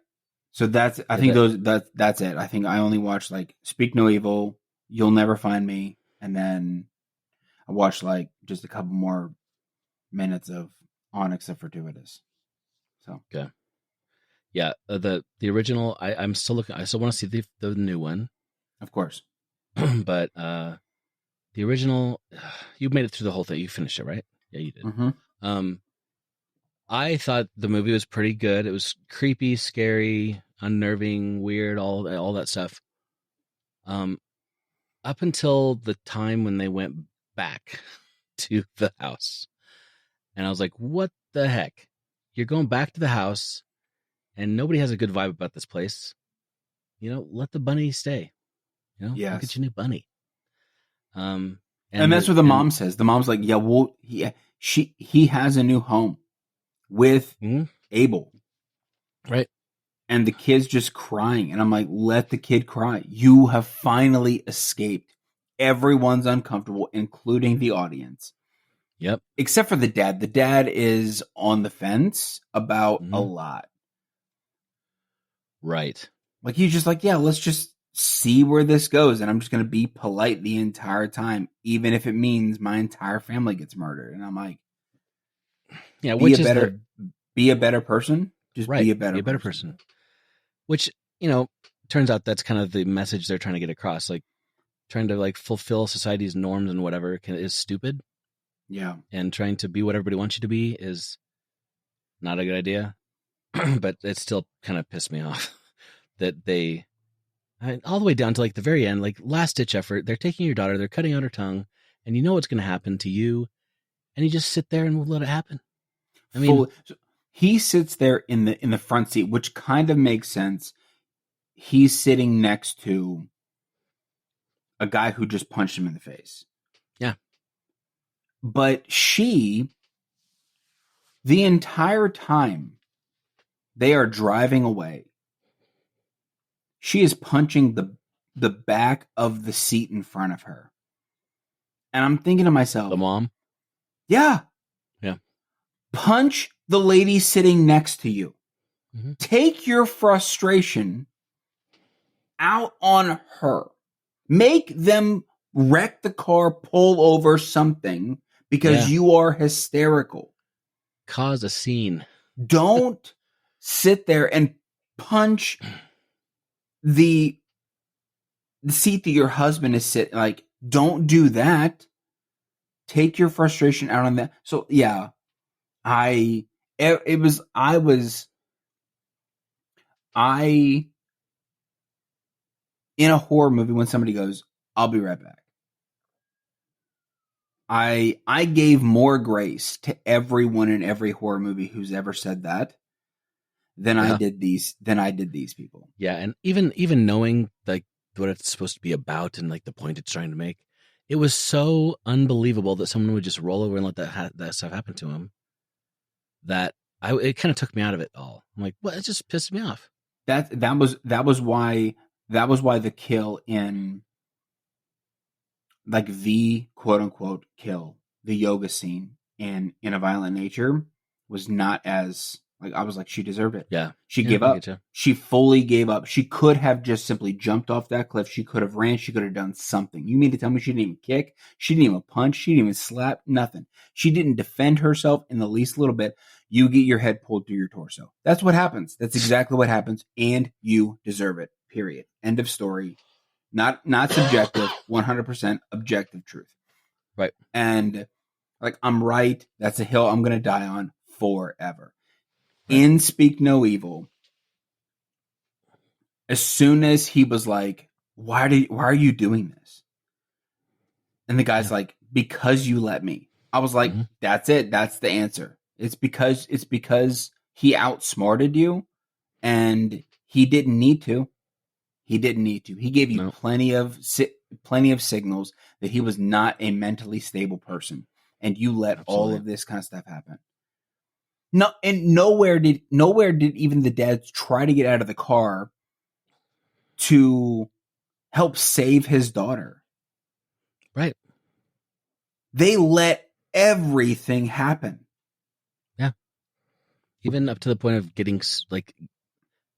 So that's it. I think I only watched like Speak No Evil, You'll Never Find Me, and then I watched like just a couple more minutes of Onyx the Fortuitous. So okay, yeah. The original, I'm still looking. I still want to see the new one, of course. But the original, you made it through the whole thing. You finished it, right? Yeah, you did. Mm-hmm. I thought the movie was pretty good. It was creepy, scary, unnerving, weird, all that stuff. Up until the time when they went back to the house. And I was like, what the heck? You're going back to the house and nobody has a good vibe about this place. Let the bunny stay. Go get your new bunny. And that's what the mom says. The mom's like, yeah, well, he has a new home with Abel. Right. And the kid's just crying. And I'm like, let the kid cry. You have finally escaped. Everyone's uncomfortable, including the audience. Yep. Except for the dad. The dad is on the fence about a Mhm. lot. Right. Like, he's just like, yeah, let's just see where this goes. And I'm just going to be polite the entire time, even if it means my entire family gets murdered. And I'm like, Yeah, be which a is better person. Just right. be a better person. person. Which, turns out that's kind of the message they're trying to get across. Like, trying to like fulfill society's norms and whatever is stupid. Yeah. And trying to be what everybody wants you to be is not a good idea. But it still kind of pissed me off that all the way down to like the very end, like last ditch effort, they're taking your daughter, they're cutting out her tongue, and you know what's going to happen to you, and you just sit there and let it happen. I mean, So he sits there in the front seat, which kind of makes sense. He's sitting next to a guy who just punched him in the face. Yeah. But she, the entire time they are driving away, she is punching the back of the seat in front of her. And I'm thinking to myself, the mom. Yeah. Yeah. Punch the lady sitting next to you. Mm-hmm. Take your frustration out on her. Make them wreck the car, pull over something because you are hysterical. Cause a scene. Don't sit there and punch the seat that your husband is sitting. Like, don't do that. Take your frustration out on that. So yeah, I in a horror movie when somebody goes, I'll be right back. I gave more grace to everyone in every horror movie who's ever said that than I did these people. Yeah, and even knowing like what it's supposed to be about and like the point it's trying to make, it was so unbelievable that someone would just roll over and let that stuff happen to him. That it kind of took me out of it all. I'm like, well, it just pissed me off. That was why the kill in like the quote unquote kill, the yoga scene in A Violent Nature was not as like, I was like, she deserved it. Yeah. She gave up. She fully gave up. She could have just simply jumped off that cliff. She could have ran. She could have done something. You mean to tell me she didn't even kick? She didn't even punch. She didn't even slap. Nothing. She didn't defend herself in the least little bit. You get your head pulled through your torso. That's what happens. That's exactly what happens. And you deserve it. Period. End of story. Not subjective, 100% objective truth. Right. And like, I'm right. That's a hill I'm going to die on forever. Right. In Speak No Evil, as soon as he was like, why are you doing this? And the guy's like, because you let me. I was like, that's it. That's the answer. It's because he outsmarted you and he didn't need to. He didn't need to. He gave you plenty of signals that he was not a mentally stable person, and you let all of this kind of stuff happen. No, and nowhere did even the dad try to get out of the car to help save his daughter. Right. They let everything happen. Yeah. Even up to the point of getting like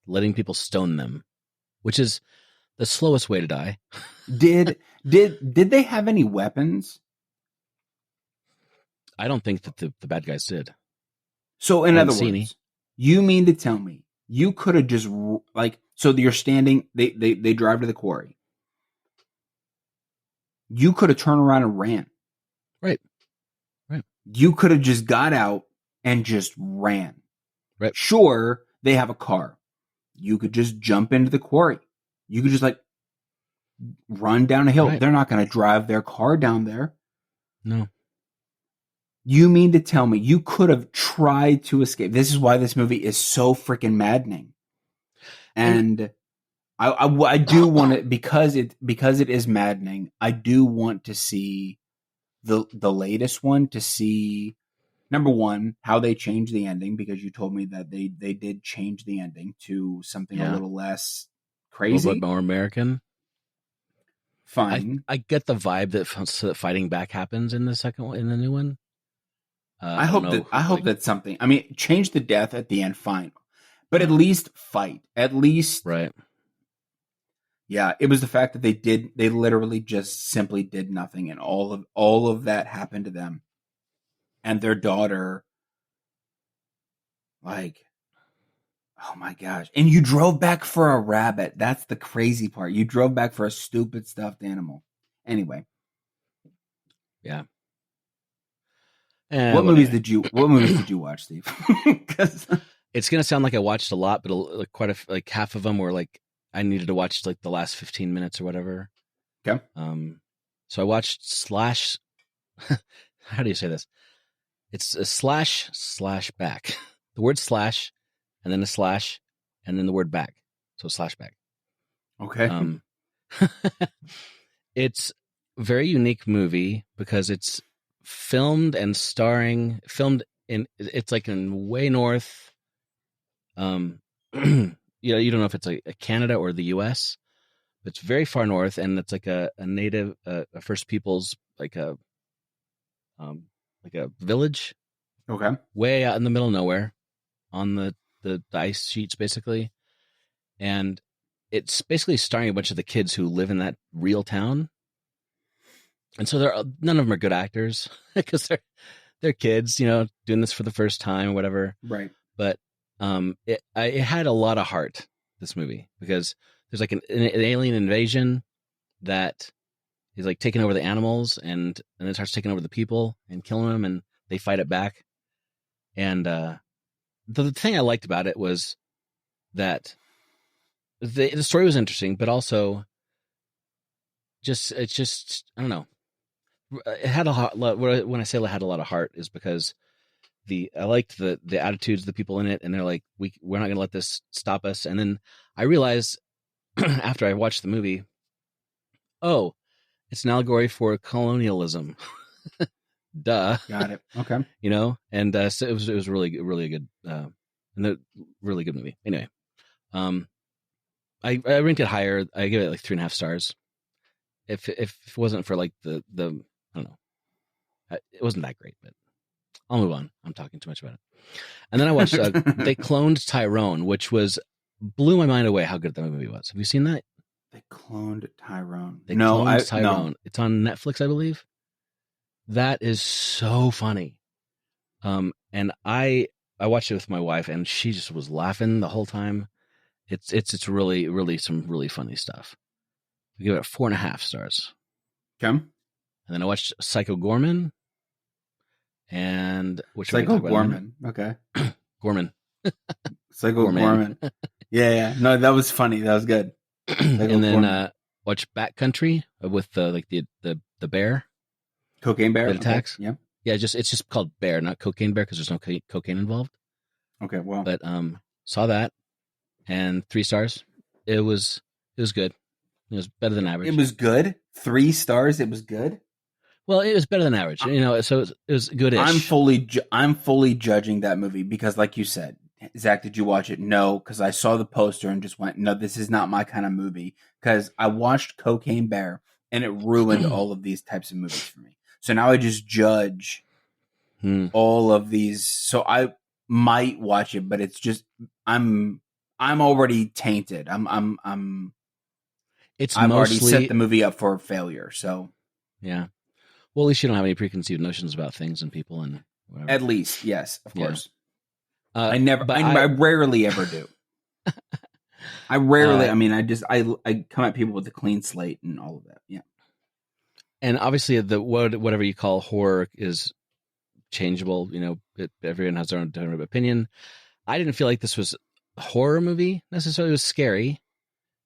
letting people stone them, which is the slowest way to die. Did they have any weapons? I don't think that the bad guys did. So in other words, you mean to tell me you could have just like, so you're standing, they drive to the quarry. You could have turned around and ran. Right. Right. You could have just got out and just ran. Right. Sure, they have a car. You could just jump into the quarry. You could just like run down a hill. Right. They're not going to drive their car down there. No. You mean to tell me you could have tried to escape? This is why this movie is so freaking maddening. And I do want to, because it is maddening, I do want to see the latest one, to see, number one, how they changed the ending, because you told me that they did change the ending to something a little less crazy. A little bit more American. Fine. I get the vibe that fighting back happens in the second one, in the new one. I hope that's something. I mean, change the death at the end, fine, but at least fight. At least, right? Yeah, it was the fact that they literally just simply did nothing, and all of that happened to them and their daughter. Like, oh my gosh! And you drove back for a rabbit. That's the crazy part. You drove back for a stupid stuffed animal. Anyway, yeah. What movies did you watch, Steve? It's gonna sound like I watched a lot, but like half of them were like I needed to watch like the last 15 minutes or whatever. Okay. So I watched slash. How do you say this? It's a slash back. The word slash, and then a slash, and then the word back. So slash back. Okay. It's a very unique movie because it's filmed in it's like in way north. You don't know if it's a Canada or the U.S., but it's very far north, and it's like a native, a First Peoples, like a village, Okay, way out in the middle of nowhere, on the ice sheets, basically, and it's basically starring a bunch of the kids who live in that real town, and so none of them are good actors because they're kids, doing this for the first time or whatever, right? But it had a lot of heart, this movie, because there's like an alien invasion that is like taking over the animals and then starts taking over the people and killing them, and they fight it back. And the thing I liked about it was that the story was interesting, but also it's just I don't know. It had a lot. When I say it had a lot of heart, is because I liked the attitudes of the people in it, and they're like, we're not going to let this stop us. And then I realized after I watched the movie, oh, it's an allegory for colonialism. Duh. Got it. Okay. And so it was really, really good, and a really good movie. Anyway, I ranked it higher. I give it like 3.5 stars. If it wasn't for like the I don't know, it wasn't that great, but I'll move on. I'm talking too much about it. And then I watched They Cloned Tyrone, which blew my mind away how good that movie was. Have you seen that? They Cloned Tyrone. Cloned Tyrone. No. It's on Netflix, I believe. That is so funny. And I watched it with my wife, and she just was laughing the whole time. It's really, really some really funny stuff. I give it 4.5 stars. Okay. And then I watched Psycho Goreman. And Psycho Goreman. Okay. Goreman. Psycho Goreman. Yeah. No, that was funny. That was good. And then watch Backcountry with the bear. Cocaine bear that attacks. Okay. Yeah. Yeah, it's just called Bear, not Cocaine Bear, because there's no cocaine involved. Okay, well. But saw that, and 3 stars. It was good. It was better than average. It was good? 3 stars? It was good? Well, it was better than average. So it was good-ish. I'm fully judging that movie because, like you said, Zach, did you watch it? No, because I saw the poster and just went, no, this is not my kind of movie. Because I watched Cocaine Bear, and it ruined all of these types of movies for me. So now I just judge all of these. So I might watch it, but it's just I'm already tainted. I've already set the movie up for failure. So yeah. Well, at least you don't have any preconceived notions about things and people and whatever. At least, yes, of course. I rarely ever do. I rarely. I come at people with a clean slate and all of that. Yeah. And obviously, whatever you call horror is changeable. Everyone has their own different opinion. I didn't feel like this was a horror movie necessarily. It was scary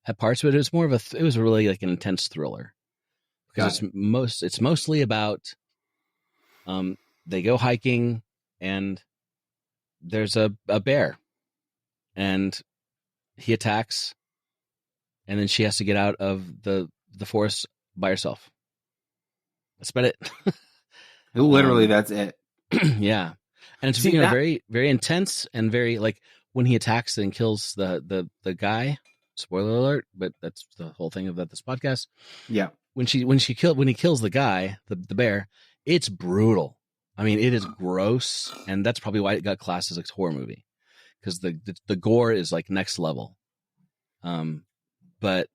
at parts, but it was more of it was really like an intense thriller. Because it's mostly about they go hiking and there's a bear and he attacks, and then she has to get out of the forest by herself. That's about it. Literally, that's it. Yeah, and it's very, very intense and very like when he attacks and kills the guy. Spoiler alert, but that's the whole thing of this podcast. Yeah. When he kills the guy, the bear, it's brutal. I mean, it is gross, and that's probably why it got classed as a horror movie, because the gore is like next level. But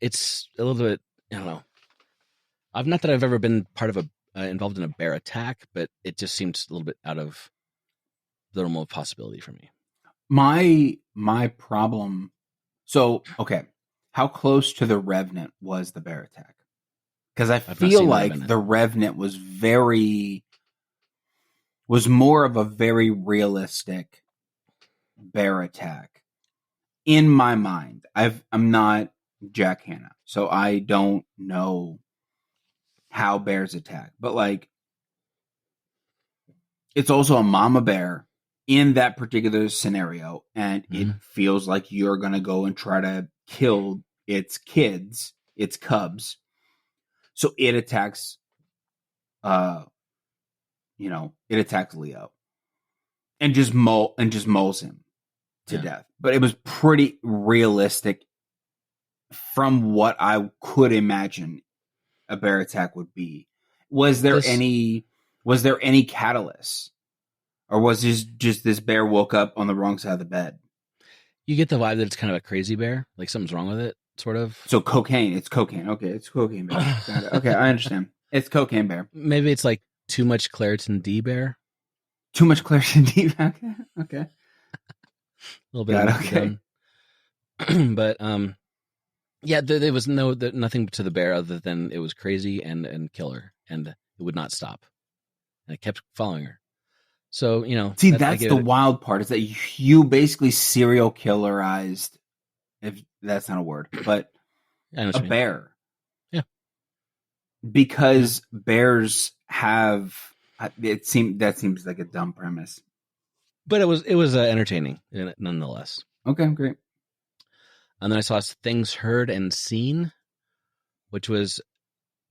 it's a little bit, I don't know. Not that I've ever been part of involved in a bear attack, but it just seems a little bit out of the normal possibility for me. My problem. So, okay, how close to the Revenant was the bear attack? Because I feel like the Revenant was more of a very realistic bear attack in my mind. I'm not Jack Hanna, so I don't know how bears attack, but like, it's also a mama bear in that particular scenario, and it feels like you're going to go and try to kill its kids, its cubs. So it attacks, it attacks Leo and just mauls him to death. But it was pretty realistic from what I could imagine a bear attack would be. Was there any catalyst? Or was this just this bear woke up on the wrong side of the bed? You get the vibe that it's kind of a crazy bear, like something's wrong with it, sort of. So cocaine. It's cocaine. Okay, it's cocaine bear. Got it. Okay, I understand. It's cocaine bear. Maybe it's like too much Claritin D bear. Too much Claritin D. Okay. A little bit. Okay. But yeah, there was nothing to the bear other than it was crazy and killer, and it would not stop, and it kept following her. So, see, that's the wild part, is that you basically serial killerized, if that's not a word, but a bear. Yeah. Because bears have, that seems like a dumb premise. But it was entertaining nonetheless. Okay, great. And then I saw Things Heard and Seen, which was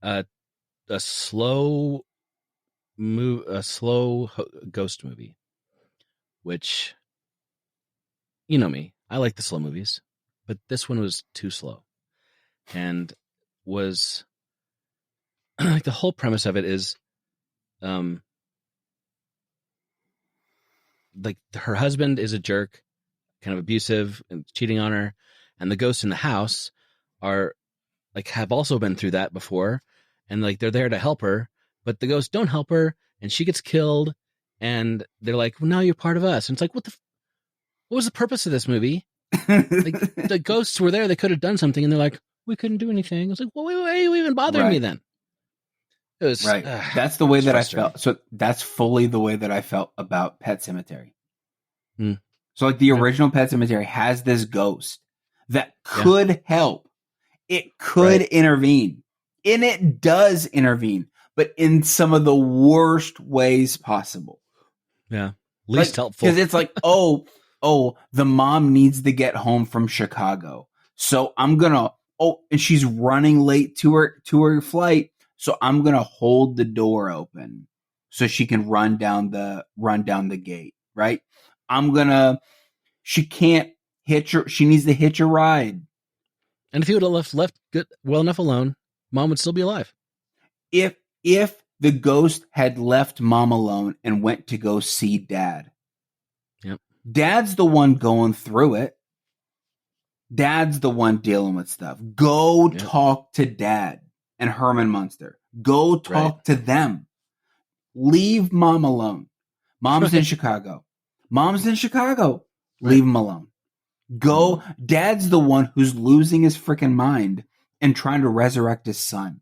a slow ghost movie, which, you know me, I like the slow movies, but this one was too slow, and was like, the whole premise of it is, like, her husband is a jerk, kind of abusive and cheating on her, and the ghosts in the house are like, have also been through that before, and like, they're there to help her. But the ghosts don't help her, and she gets killed, and they're like, well, now you're part of us. And it's like, what was the purpose of this movie? Like, the ghosts were there. They could have done something, and they're like, we couldn't do anything. It's like, well, why are you even bothering me then? It was right. That's the way that I felt. So that's fully the way that I felt about Pet Sematary. So like, the original Pet Sematary has this ghost that could help. It could intervene. And it does intervene, but in some of the worst ways possible. Yeah. Least helpful. Because it's like, oh, the mom needs to get home from Chicago. So I'm going to, and she's running late to her flight. So I'm going to hold the door open so she can run down the gate. Right. She can't she needs to hitch a ride. And if he would have left good, well enough alone, Mom would still be alive. If the ghost had left Mom alone and went to go see Dad. Yep. Dad's the one going through it. Dad's the one dealing with stuff. Go talk to Dad and Herman Munster. Go talk to them. Leave Mom alone. Mom's in Chicago. Leave him alone. Go. Dad's the one who's losing his freaking mind and trying to resurrect his son.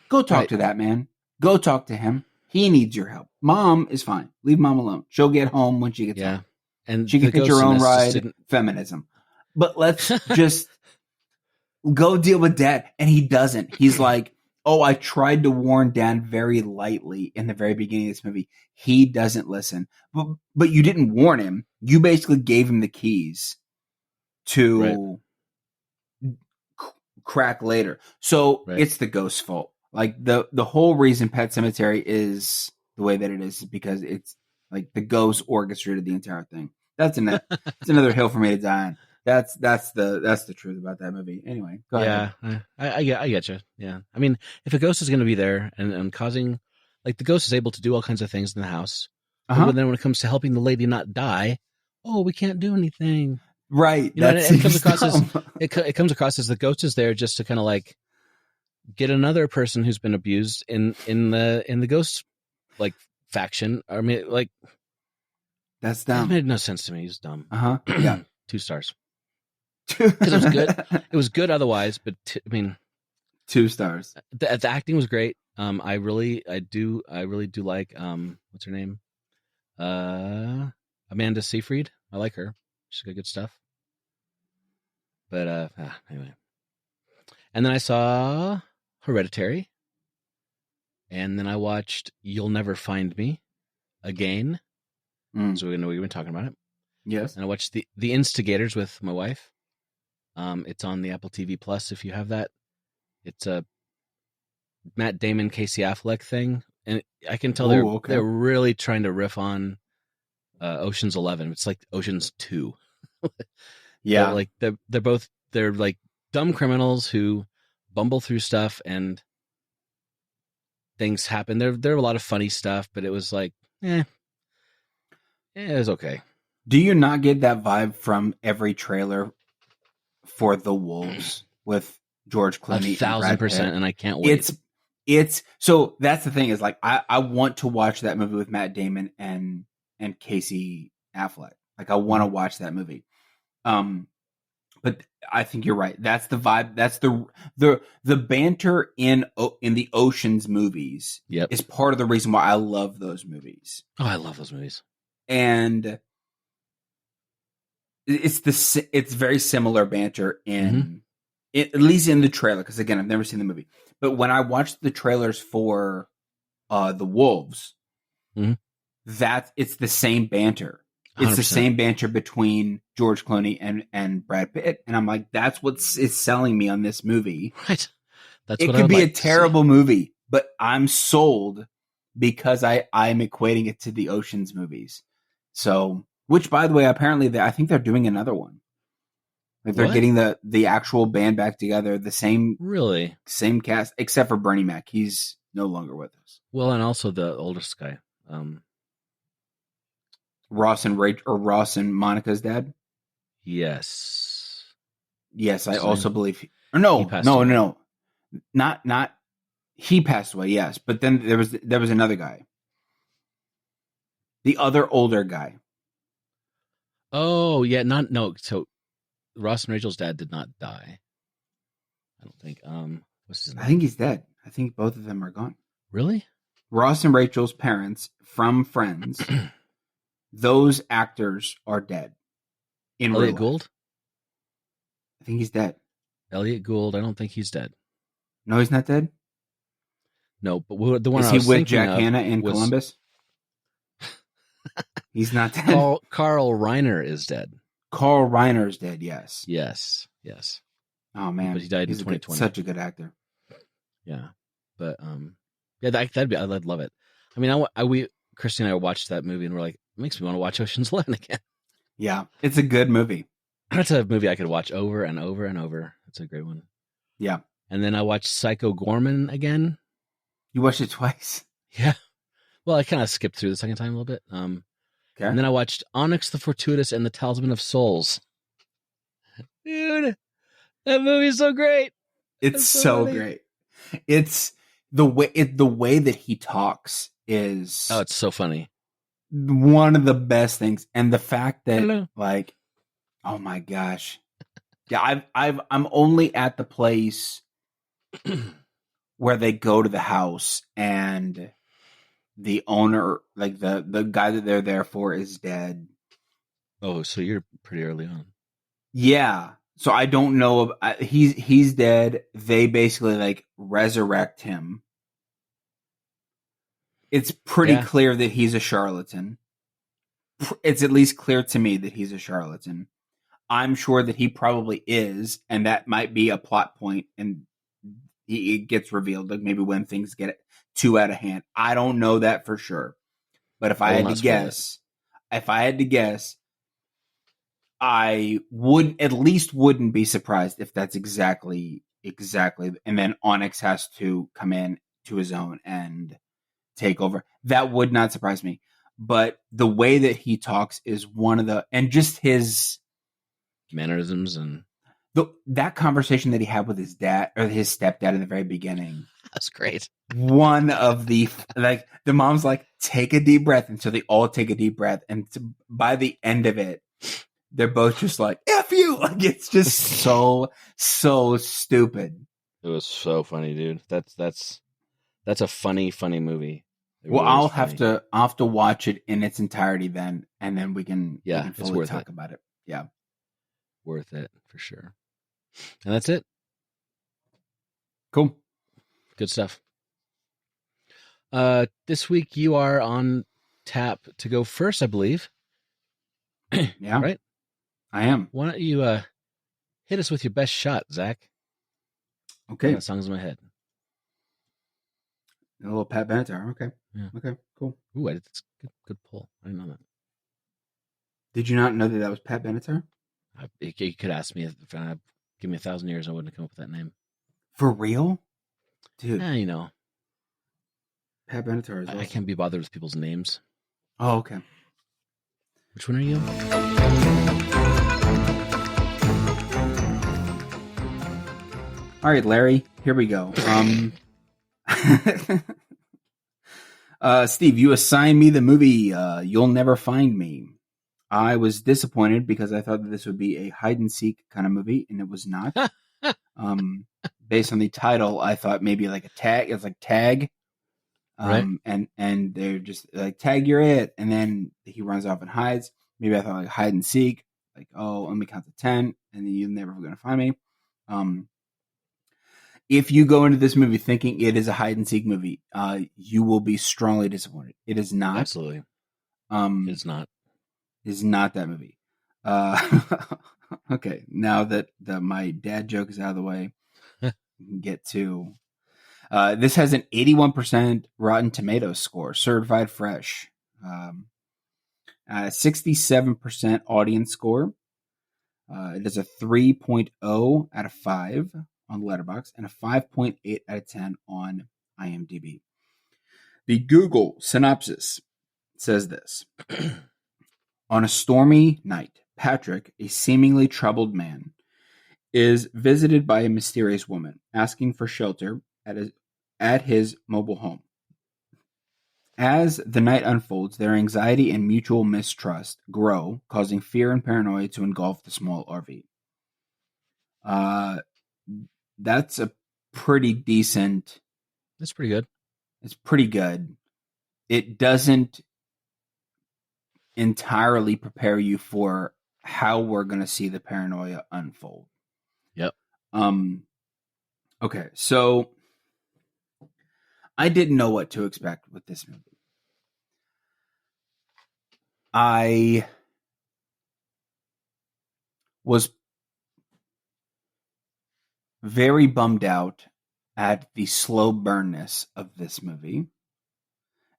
Go talk to that man. Go talk to him. He needs your help. Mom is fine. Leave Mom alone. She'll get home when she gets home. And she can pitch her own ride. Feminism. But let's just go deal with Dad. And he doesn't. He's like, I tried to warn Dad very lightly in the very beginning of this movie. He doesn't listen. But you didn't warn him. You basically gave him the keys to crack later. So it's the ghost's fault. Like, the whole reason Pet Sematary is the way that it is because it's like the ghost orchestrated the entire thing. That's another hill for me to die on. That's the truth about that movie. Anyway, go ahead. I get you. Yeah, I mean, if a ghost is going to be there and causing like the ghost is able to do all kinds of things in the house, Uh-huh. but then when it comes to helping the lady not die, we can't do anything. Right. You know, and it comes across dumb. as it comes across as the ghost is there just to kind of like get another person who's been abused in the ghost like faction. I mean, like that's dumb. It made no sense to me. He's dumb. Yeah. 2 stars. Because it was good. It was good otherwise, but I mean, 2 stars. The acting was great. I really do like what's her name? Amanda Seyfried. I like her. She's got good stuff. But anyway. And then I saw Hereditary. And then I watched You'll Never Find Me again. So we've been talking about it. Yes. And I watched the Instigators with my wife. It's on the Apple TV Plus if you have that. It's a Matt Damon, Casey Affleck thing, and I can tell they're really trying to riff on Ocean's 11. It's like Ocean's 2. Yeah, they're like dumb criminals who bumble through stuff and things happen. There are a lot of funny stuff, but it was like, it was okay. Do you not get that vibe from every trailer for The Wolves with George Clooney? 1,000%, and I can't wait. It's so that's the thing is like I want to watch that movie with Matt Damon and Casey Affleck. Like I want to watch that movie. But I think you're right. That's the vibe. That's the banter in the Ocean's movies. Yep. Is part of the reason why I love those movies. Oh, I love those movies. And it's very similar banter in at least in the trailer, because again, I've never seen the movie. But when I watched the trailers for The Wolves, it's the same banter. It's 100%. the same banter between George Clooney and Brad Pitt. And I'm like, that's what is selling me on this movie. Right. It could be a terrible movie, but I'm sold because I'm equating it to the Ocean's movies. So, which by the way, apparently I think they're doing another one. Like they're getting the actual band back together, the same cast, except for Bernie Mac. He's no longer with us. Well, and also the oldest guy. Ross and Monica's dad? Yes. Yes, I also believe no. Not he passed away, yes. But then there was another guy. The other older guy. Oh, yeah, so Ross and Rachel's dad did not die. I don't think. What's his name? I think he's dead. I think both of them are gone. Really? Ross and Rachel's parents from Friends. Those actors are dead. In Elliot Gould? I think he's dead. Elliot Gould, I don't think he's dead. No, he's not dead? No, but the one Is I was he with thinking Jack of Hanna in was... Columbus? He's not dead. Carl Reiner is dead. Carl Reiner's dead, yes. Yes. Oh, man. But he died in 2020. Such a good actor. Yeah. But, I'd love it. I mean, Christy and I watched that movie and we're like, it makes me want to watch Ocean's 11 again. Yeah, it's a good movie. That's a movie I could watch over and over and over. It's a great one. Yeah. And then I watched Psycho Goreman again. You watched it twice? Yeah. Well, I kind of skipped through the second time a little bit. Okay. And then I watched Onyx the Fortuitous and the Talisman of Souls. Dude, that movie's so great. It's so great. It's the way that he talks is it's so funny. One of the best things, and the fact that like, oh my gosh, yeah, I'm only at the place where they go to the house and the owner, like the guy that they're there for, is dead. Oh, so you're pretty early on. Yeah, so I don't know. He's dead. They basically like resurrect him. It's pretty clear that he's a charlatan. It's at least clear to me that he's a charlatan. I'm sure that he probably is, and that might be a plot point, and it gets revealed, like maybe when things get too out of hand. I don't know that for sure, but if I had to guess, I wouldn't be surprised if that's exactly. And then Onyx has to come in to his own and take over. That would not surprise me. But the way that he talks is one of the, and just his mannerisms and that conversation that he had with his dad or his stepdad in the very beginning. That's great. One of the, like, the mom's like, take a deep breath. And so they all take a deep breath. And by the end of it, they're both just like, F you. Like, it's just so stupid. It was so funny, dude. That's a funny movie. Well, I'll have to watch it in its entirety then, and then we can fully talk about it. Yeah. Worth it for sure. And that's it. Cool. Good stuff. This week you are on tap to go first, I believe. Yeah. Right? I am. Why don't you hit us with your best shot, Zach? Okay. That song's in my head. A little Pat Benatar. Okay. Yeah. Okay, cool. Ooh, that's good pull. I didn't know that. Did you not know that was Pat Benatar? You could ask me, give me 1,000 years, I wouldn't have come up with that name. For real? Dude. You know. Pat Benatar is awesome. I can't be bothered with people's names. Oh, okay. Which one are you? All right, Larry, here we go. Steve, you assigned me the movie You'll Never Find Me. I was disappointed because I thought that this would be a hide and seek kind of movie, and it was not. Based on the title, I thought maybe like a tag. It's like tag, right? And they're just like, tag, you're it, and then he runs off and hides. Maybe I thought like hide and seek, like, oh, let me count to 10, and then you're never going to find me. If you go into this movie thinking it is a hide and seek movie, you will be strongly disappointed. It is not. Absolutely. It's not. It's not that movie. Okay, now that my dad joke is out of the way, we can get to. This has an 81% Rotten Tomatoes score, certified fresh. 67% audience score. It is a 3.0 out of 5 on Letterboxd and a 5.8 out of 10 on IMDb. The Google synopsis says this. On a stormy night, Patrick, a seemingly troubled man, is visited by a mysterious woman asking for shelter at his mobile home. As the night unfolds, their anxiety and mutual mistrust grow, causing fear and paranoia to engulf the small RV. That's a pretty decent. That's pretty good. It's pretty good. It doesn't entirely prepare you for how we're going to see the paranoia unfold. Yep. Okay, so I didn't know what to expect with this movie. I was very bummed out at the slow burnness of this movie,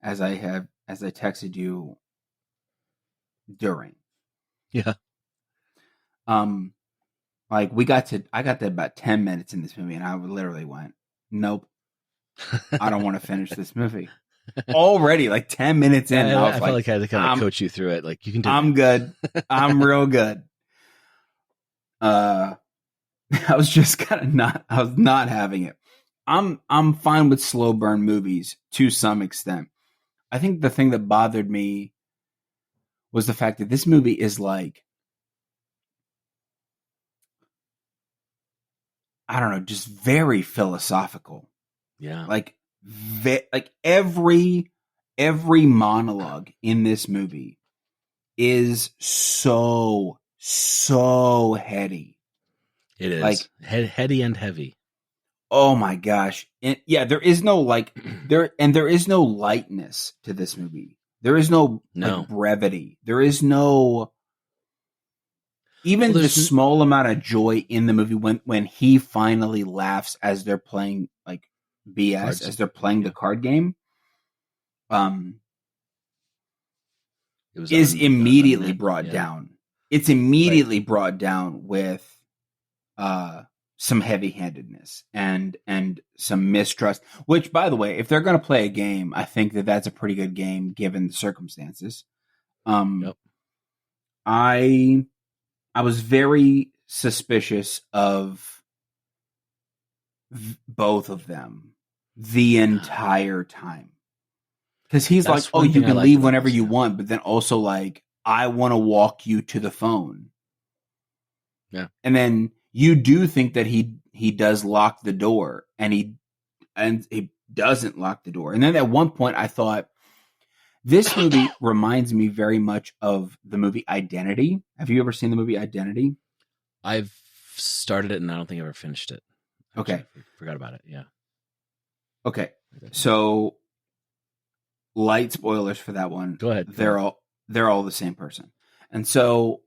as I texted you during. Yeah. Like I got to about 10 minutes in this movie, and I literally went, nope, I don't want to finish this movie. Already, like 10 minutes in, I felt like I had to kind of coach you through it. Like, you can do I'm good. I'm real good. I was just I was not having it. I'm fine with slow burn movies to some extent. I think the thing that bothered me was the fact that this movie is like, I don't know, just very philosophical. Yeah. Like every monologue in this movie is so heady. It is like heady and heavy. Oh my gosh. And yeah, there is no there is no lightness to this movie. There is no. Like, brevity. There is no the small amount of joy in the movie when he finally laughs as they're playing like BS, cards. As they're playing the card game. Is immediately brought down. It's immediately brought down with some heavy-handedness and some mistrust, which, by the way, if they're going to play a game, I think that that's a pretty good game given the circumstances. Yep. I was very suspicious of both of them the entire time. Because he's That's like, oh, one you thing I can like leave about whenever this, you yeah. want, but then also like, I want to walk you to the phone. Yeah. And then you do think that he does lock the door, and he doesn't lock the door. And then at one point I thought, this movie reminds me very much of the movie Identity. Have you ever seen the movie Identity? I've started it and I don't think I ever finished it. Actually, Okay. I forgot about it. Yeah. Okay. So light spoilers for that one. Go ahead. They're all the same person. And so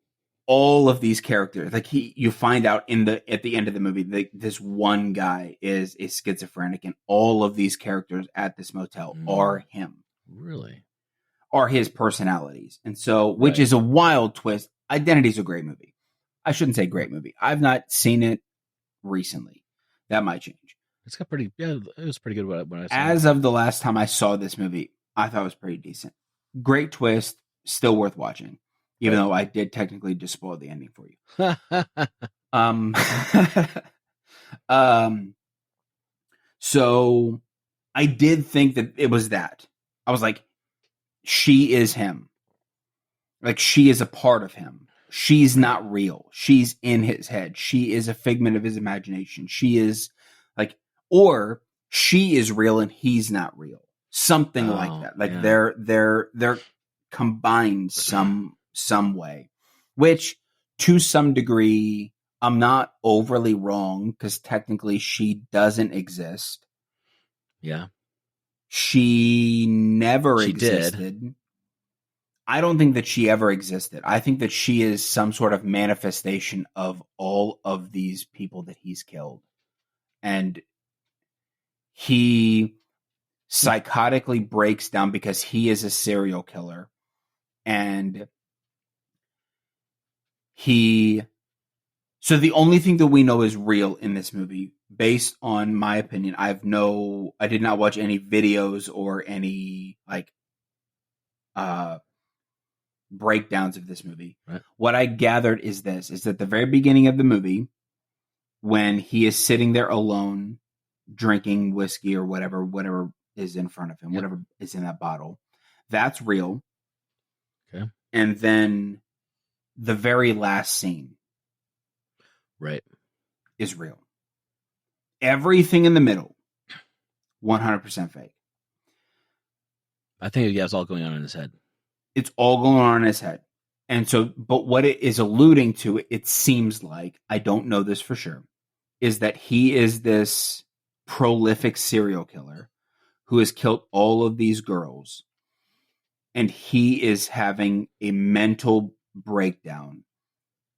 all of these characters, like you find out at the end of the movie, this one guy is a schizophrenic, and all of these characters at this motel are him. Really? Are his personalities. And so, which Right. is a wild twist. Identity's a great movie. I shouldn't say great movie. I've not seen it recently. That might change. It's got pretty, yeah, it was pretty good when I saw As it. of the last time I saw this movie, I thought it was pretty decent. Great twist, still worth watching. Even though I did technically just spoil the ending for you. So I did think that it was that. I was like, she is him. Like, she is a part of him. She's not real. She's in his head. She is a figment of his imagination. She is like, or she is real and he's not real. Something like that. Like yeah. they're combined some way, which to some degree, I'm not overly wrong, because technically she doesn't exist. Yeah. She never She existed. did. I don't think that she ever existed. I think that she is some sort of manifestation of all of these people that he's killed. And he psychotically breaks down because he is a serial killer. And so the only thing that we know is real in this movie, based on my opinion. I did not watch any videos or any breakdowns of this movie. Right. What I gathered is that the very beginning of the movie, when he is sitting there alone, drinking whiskey or whatever is in front of him, whatever is in that bottle, that's real. Okay. And then the very last scene, right, is real. Everything in the middle, 100% fake. I think it's all going on in his head. It's all going on in his head. And so, but what it is alluding to, it seems like, I don't know this for sure, is that he is this prolific serial killer who has killed all of these girls. And he is having a mental breakdown,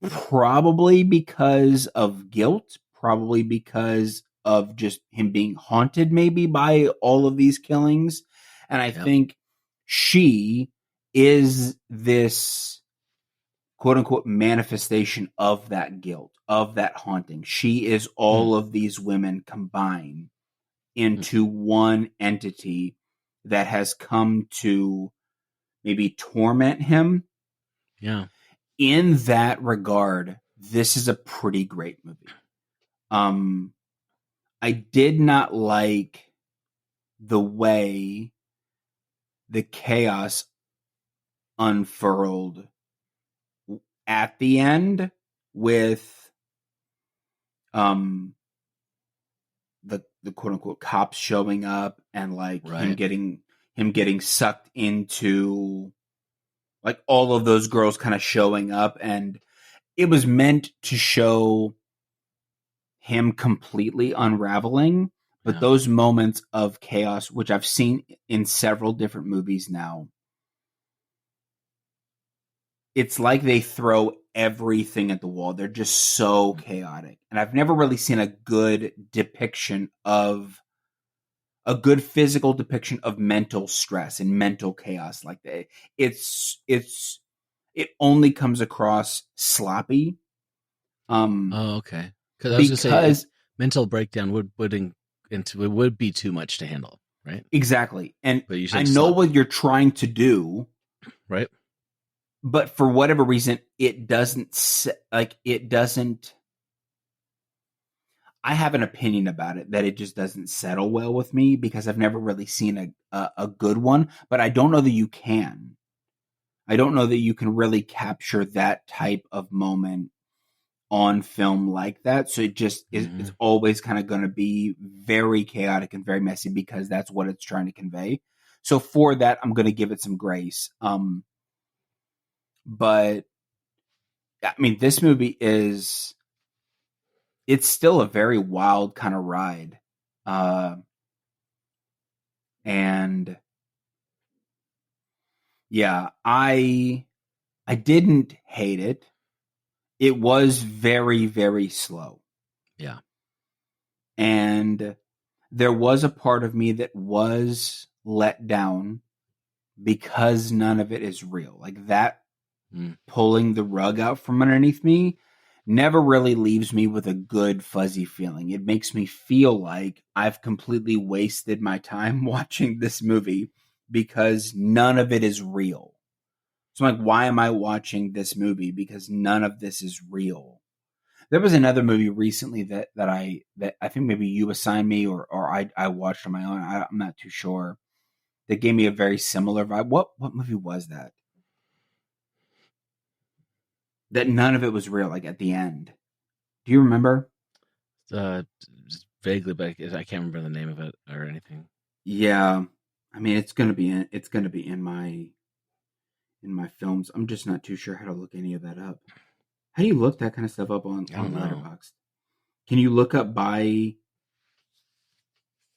probably because of guilt, probably because of just him being haunted maybe by all of these killings. And I think she is this quote unquote manifestation of that guilt, of that haunting. She is all of these women combined into one entity that has come to maybe torment him. Yeah. In that regard, this is a pretty great movie. I did not like the way the chaos unfurled at the end with the quote unquote cops showing up and like him getting sucked into like all of those girls kind of showing up, and it was meant to show him completely unraveling. But those moments of chaos, which I've seen in several different movies now, it's like they throw everything at the wall. They're just so chaotic. And I've never really seen a good depiction of a good physical depiction of mental stress and mental chaos like that. It only comes across sloppy. Okay. Because I was going to say, mental breakdown would be too much to handle, right? Exactly. And but I know what you're trying to do, right? But for whatever reason, it doesn't. I have an opinion about it that it just doesn't settle well with me because I've never really seen a good one. But I don't know that you can. I don't know that you can really capture that type of moment on film like that. So it just it's always kind of going to be very chaotic and very messy because that's what it's trying to convey. So for that, I'm going to give it some grace. But I mean, this movie it's still a very wild kind of ride. And yeah, I didn't hate it. It was very, very slow. Yeah. And there was a part of me that was let down because none of it is real. Like that pulling the rug out from underneath me never really leaves me with a good fuzzy feeling. It makes me feel like I've completely wasted my time watching this movie because none of it is real. So I'm like, why am I watching this movie? Because none of this is real. There was another movie recently that I think maybe you assigned me or I watched on my own. I'm not too sure. That gave me a very similar vibe. What movie was that? That none of it was real, like at the end. Do you remember? Just vaguely, but I can't remember the name of it or anything. Yeah, I mean it's gonna be in my films. I'm just not too sure how to look any of that up. How do you look that kind of stuff up on Letterboxd? Can you look up by?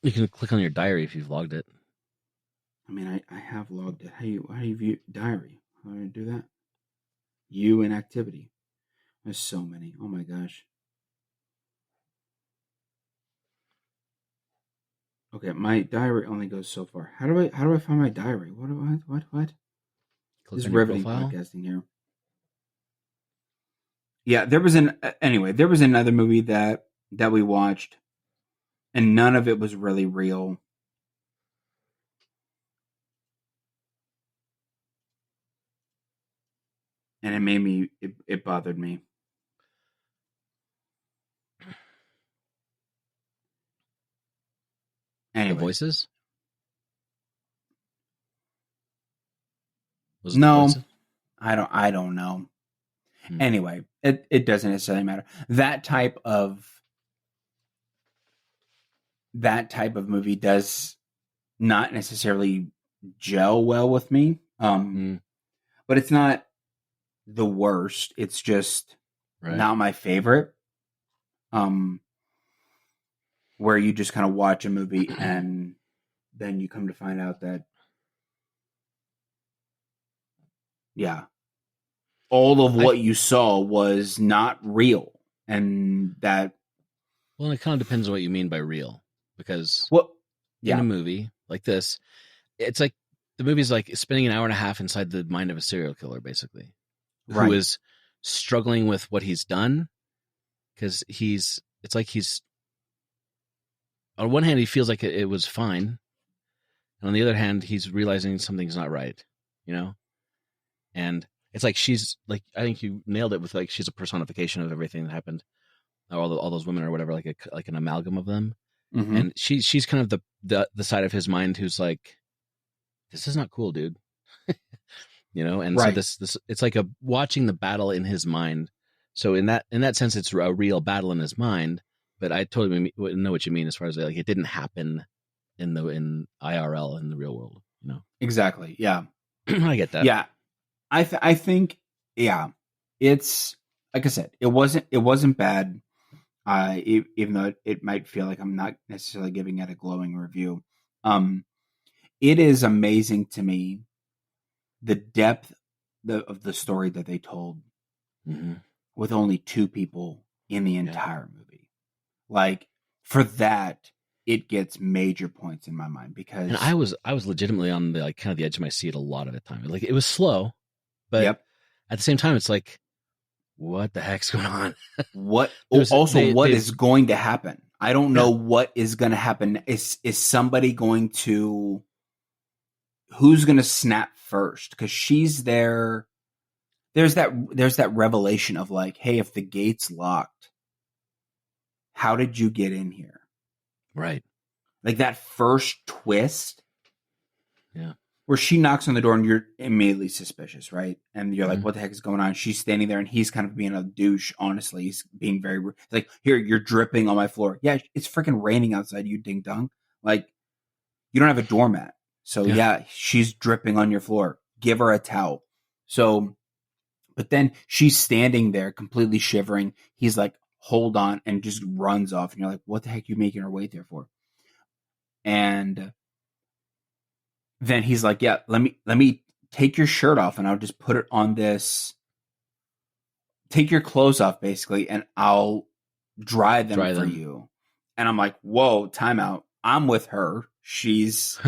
You can click on your diary if you've logged it. I mean, I have logged it. How do you view diary? How do I do that? You and activity. There's so many. Oh my gosh. Okay, my diary only goes so far. How do I find my diary? What? Click this is riveting podcasting here. Yeah, there was another movie that we watched, and none of it was really real. And it made me, it bothered me. Anyway. The Voices? No, I don't know. Anyway, it doesn't necessarily matter. That type of movie does not necessarily gel well with me. But it's not the worst. It's just not my favorite. Where you just kind of watch a movie and then you come to find out that all of what you saw was not real, and that. Well, it kind of depends on what you mean by real, because in a movie like this, it's like the movie's like spending an hour and a half inside the mind of a serial killer, basically, who is struggling with what he's done, because it's like he's on one hand he feels like it was fine, and on the other hand he's realizing something's not right, and it's like she's like, I think you nailed it with like she's a personification of everything that happened, all those women or whatever, like an amalgam of them. And she's kind of the side of his mind who's like, this is not cool, dude. And so this it's like watching the battle in his mind. So in that sense, it's a real battle in his mind. But I totally know what you mean as far as like it didn't happen in IRL in the real world. Exactly. Yeah, I get that. Yeah, I think it's like I said, it wasn't bad. Even though it might feel like I'm not necessarily giving it a glowing review, it is amazing to me the depth of the story that they told with only two people in the entire movie. Like for that, it gets major points in my mind because and I was legitimately on the like kind of the edge of my seat a lot of the time. Like it was slow, but at the same time, it's like, what the heck's going on? What There's also what they've is going to happen? I don't Yeah. know what is going to happen. Is somebody going to who's going to snap first? Because she's there. There's that revelation of like, hey, if the gate's locked, how did you get in here? Right. Like that first twist Yeah. where she knocks on the door and you're immediately suspicious, right? And you're like, Mhm. what the heck is going on? She's standing there and he's kind of being a douche, honestly. He's being very rude. Like, here, you're dripping on my floor. Yeah, it's freaking raining outside, you ding dong. Like, you don't have a doormat. So, yeah, she's dripping on your floor. Give her a towel. So, but then she's standing there completely shivering. He's like, hold on, and just runs off. And you're like, what the heck are you making her wait there for? And then he's like, yeah, let me take your shirt off and I'll just put it on this. Take your clothes off, basically, and I'll dry them for you. And I'm like, whoa, timeout. I'm with her. This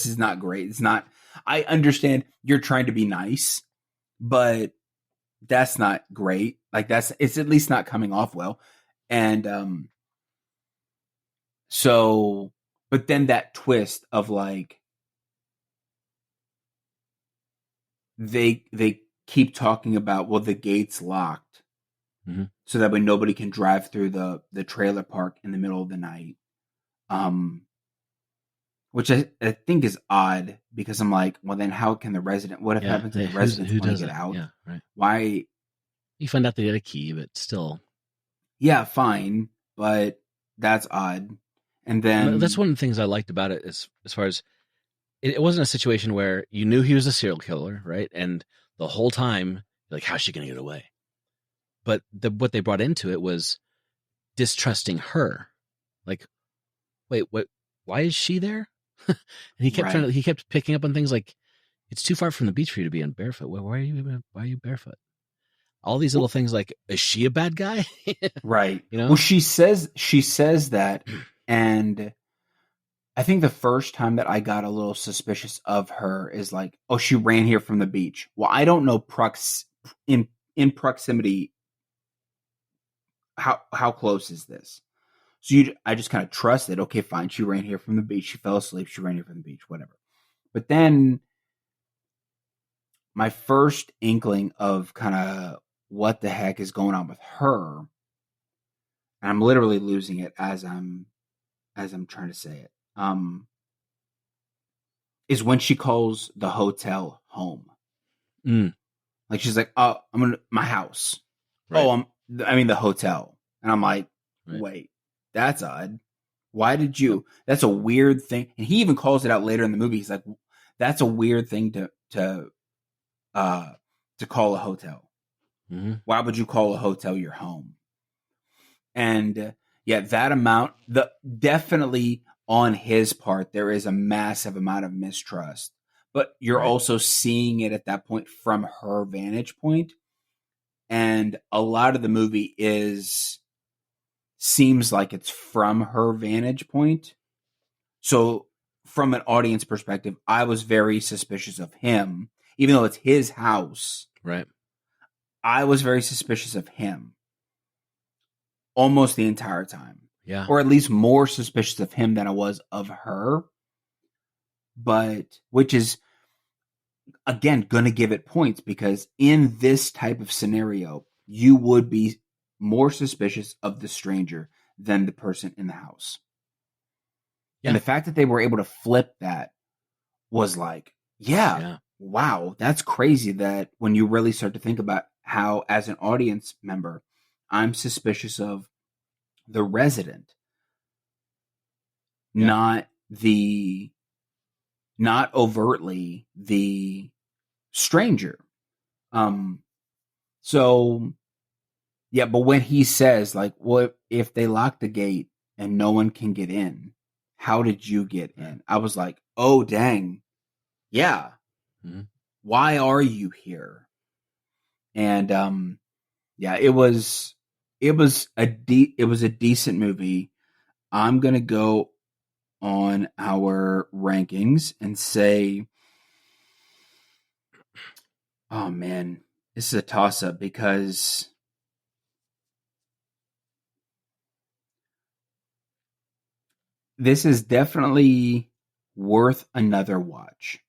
is not great. It's not, I understand you're trying to be nice, but that's not great. Like it's at least not coming off well. And, so, but then that twist of like, they keep talking about, well, the gate's locked. Mm-hmm. So that way nobody can drive through the trailer park in the middle of the night. Which I think is odd because I'm like, well, then how can what if happens if the residents want to get out? Yeah, right. Why? You find out they had a key, but still. Yeah, fine, but that's odd. And then that's one of the things I liked about it as far as it wasn't a situation where you knew he was a serial killer, right? And the whole time, you're like, how's she going to get away? But what they brought into it was distrusting her. Like, wait, what? Why is she there? And he kept he kept picking up on things like, it's too far from the beach for you to be in barefoot. Well, why are you barefoot? All these little things like, is she a bad guy? Right. You know? Well, she says that, and I think the first time that I got a little suspicious of her is like, oh, she ran here from the beach. Well, I don't know in proximity. How close is this? So I just kind of trusted, okay, fine. She ran here from the beach. She fell asleep. She ran here from the beach, whatever. But then my first inkling of kind of what the heck is going on with her, and I'm literally losing it as I'm trying to say it, is when she calls the hotel home. Like she's like, oh, I'm going to my house. Right. Oh, the hotel. And I'm like, wait, that's odd. Why did you? That's a weird thing. And he even calls it out later in the movie. He's like, that's a weird thing to call a hotel. Mm-hmm. Why would you call a hotel your home? And yeah, that amount, definitely on his part, there is a massive amount of mistrust. But you're also seeing it at that point from her vantage point. And a lot of the movie seems like it's from her vantage point. So from an audience perspective, I was very suspicious of him, even though it's his house. Right. I was very suspicious of him almost the entire time. Yeah. Or at least more suspicious of him than I was of her. But which is, again, going to give it points because in this type of scenario, you would be more suspicious of the stranger than the person in the house. Yeah. And the fact that they were able to flip that was like, wow, that's crazy that when you really start to think about how, as an audience member, I'm suspicious of the resident, not overtly the stranger. So yeah, but when he says like, what if they lock the gate and no one can get in? How did you get in? I was like, oh dang. Yeah. Mm-hmm. Why are you here? And yeah, it was a decent movie. I'm going to go on our rankings and say, oh man, this is a toss up because this is definitely worth another watch.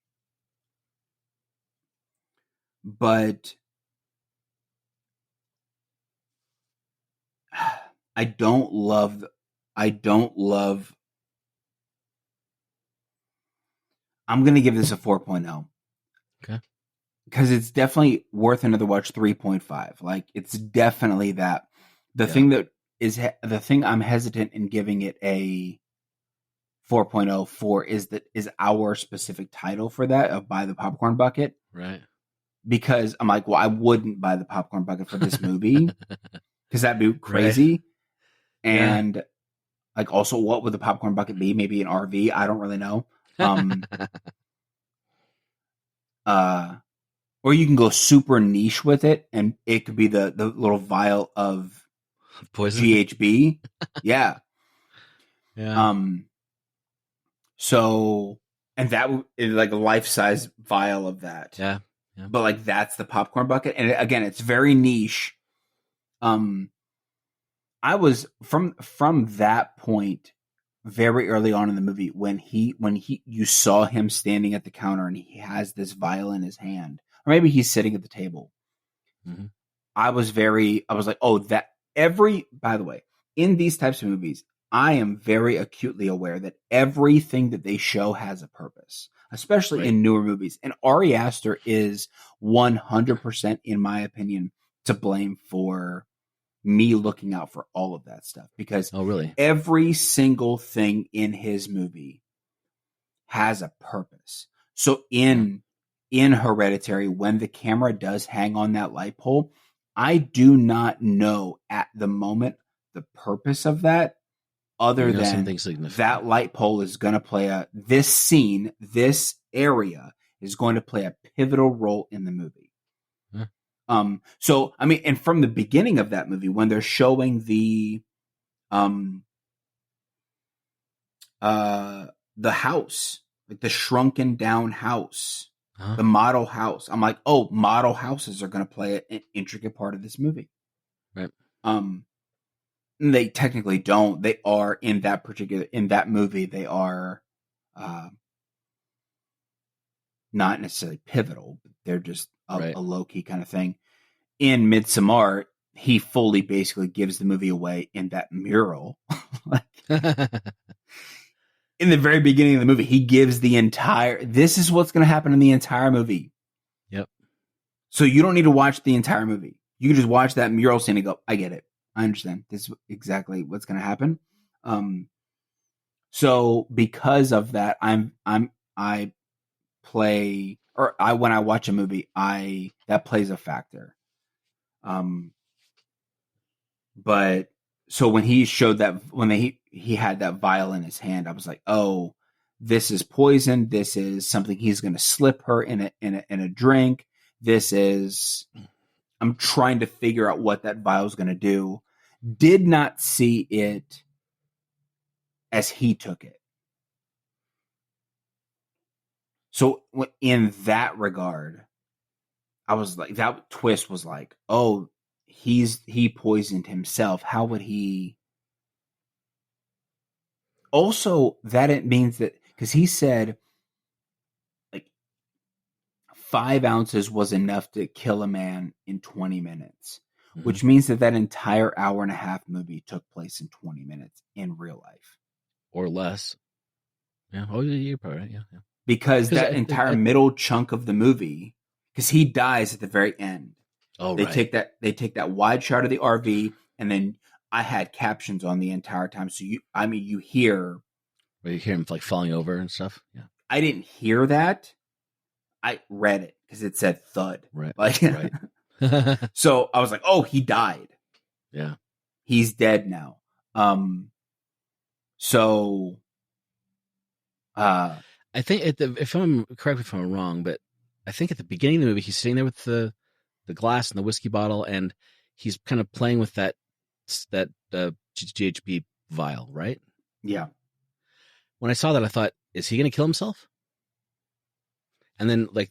But I don't love I'm going to give this a 4.0. Okay. Because it's definitely worth another watch. 3.5. Like, it's definitely that. The thing I'm hesitant in giving it a 4.0 for is our specific title for that of Buy the Popcorn Bucket. Right. Because I'm like, well, I wouldn't buy the popcorn bucket for this movie because that'd be crazy. Right. And like, also, what would the popcorn bucket be? Maybe an RV. I don't really know. Or you can go super niche with it, and it could be the little vial of poison GHB. Yeah. Yeah. So, and that is like a life-size vial of that. Yeah. But like, that's the popcorn bucket, and again, it's very niche. I was from that point very early on in the movie when you saw him standing at the counter and he has this vial in his hand, or maybe he's sitting at the table. Mm-hmm. I was like, oh, by the way, in these types of movies, I am very acutely aware that everything that they show has a purpose, especially in newer movies. And Ari Aster is 100%, in my opinion, to blame for me looking out for all of that stuff, because every single thing in his movie has a purpose. So in Hereditary, when the camera does hang on that light pole, I do not know at the moment the purpose of that, other than that light pole is going to play this area is going to play a pivotal role in the movie. Yeah. So, I mean, and from the beginning of that movie, when they're showing the house, like the shrunken down house, the model house, I'm like, oh, model houses are going to play an intricate part of this movie. Right. They technically don't. They are in that movie. They are not necessarily pivotal. But they're just a low key kind of thing. In Midsommar, he fully basically gives the movie away in that mural. In the very beginning of the movie, he gives this is what's going to happen in the entire movie. Yep. So you don't need to watch the entire movie. You can just watch that mural scene and go, I get it. I understand. This is exactly what's going to happen. So because of that, when I watch a movie, that plays a factor. But so when he showed that, when he had that vial in his hand, I was like, oh, this is poison. This is something he's going to slip her in a drink. I'm trying to figure out what that vial is going to do. Did not see it as he took it. So in that regard, I was like, that twist was like, oh, he poisoned himself. How would he? Also, that it means that, because he said like 5 ounces was enough to kill a man in 20 minutes, which means that entire hour and a half movie took place in 20 minutes in real life. Or less. Yeah. Oh, you're probably right. Yeah. Because that entire middle chunk of the movie, because he dies at the very end. Oh, they take that wide shot of the RV, and then I had captions on the entire time. So you hear. Where you hear him like falling over and stuff. Yeah. I didn't hear that. I read it because it said thud. Right. Right. So I was like, oh, he died. Yeah. He's dead now. So. I think if I'm correct me if I'm wrong, but I think at the beginning of the movie he's sitting there with the glass and the whiskey bottle, and he's kind of playing with that GHB vial, right? Yeah. When I saw that, I thought, is he going to kill himself? And then like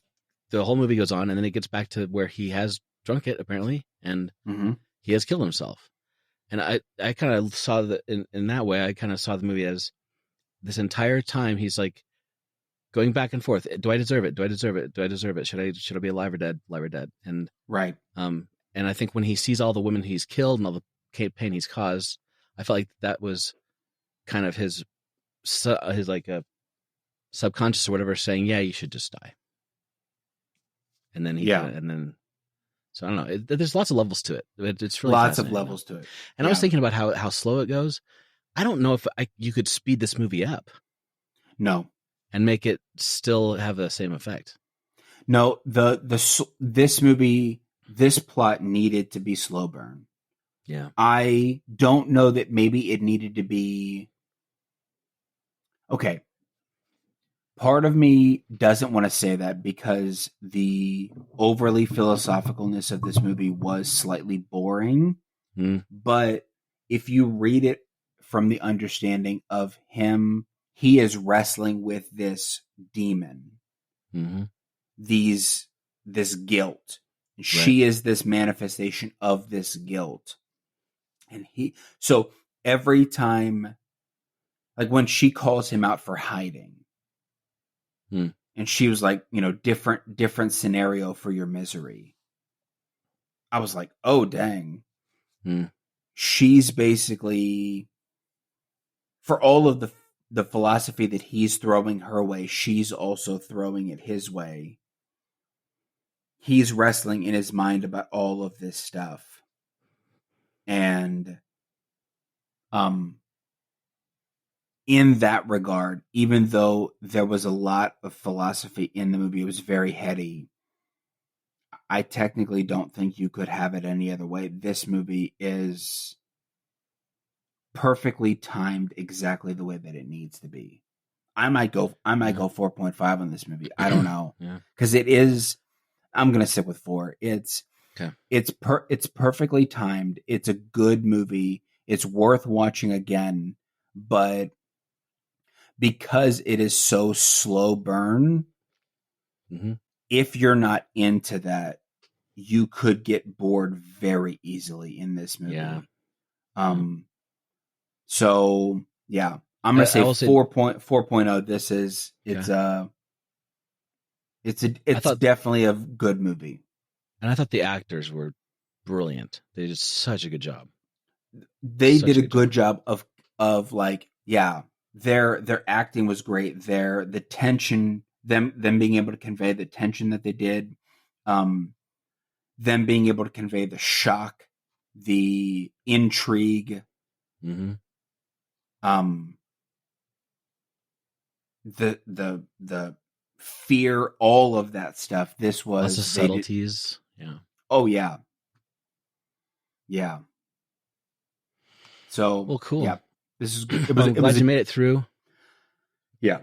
the whole movie goes on, and then it gets back to where he has drunk it apparently, and he has killed himself. And I kind of saw that in that way. I kind of saw the movie as this entire time he's like going back and forth. Do I deserve it? Do I deserve it? Do I deserve it? Should I be alive or dead? Alive or dead? And right. And I think when he sees all the women he's killed and all the pain he's caused, I felt like that was kind of his like a subconscious or whatever saying, yeah, you should just die. And then so I don't know. There's lots of levels to it. It's really lots of levels to it. And I was thinking about how slow it goes. I don't know if you could speed this movie up. No. And make it still have the same effect. No, this movie, this plot needed to be slow burn. Yeah. I don't know that maybe it needed to be. Okay. Part of me doesn't want to say that because the overly philosophicalness of this movie was slightly boring. But if you read it from the understanding of him, he is wrestling with this demon, this guilt. Right. She is this manifestation of this guilt. And so every time, like when she calls him out for hiding, and she was like, different scenario for your misery. I was like, oh, dang. She's basically, for all of the philosophy that he's throwing her way, she's also throwing it his way. He's wrestling in his mind about all of this stuff. And in that regard, even though there was a lot of philosophy in the movie, it was very heady. I technically don't think you could have it any other way. This movie is perfectly timed exactly the way that it needs to be. I might go 4.5 on this movie. I don't know. Because it is, I'm going to sit with 4. It's perfectly timed. It's a good movie. It's worth watching again, but because it is so slow burn, if you're not into that, you could get bored very easily in this movie. Yeah. So yeah, I'm gonna say 4.0. This is it's definitely a good movie. And I thought the actors were brilliant. They did such a good job. They did a good job of like, their acting was great. The tension, them being able to convey the tension that they did, them being able to convey the shock, the intrigue, the fear, all of that stuff. This was lots of subtleties. Oh yeah. So well, cool. Yeah, this is. I'm glad you made it through. Yeah.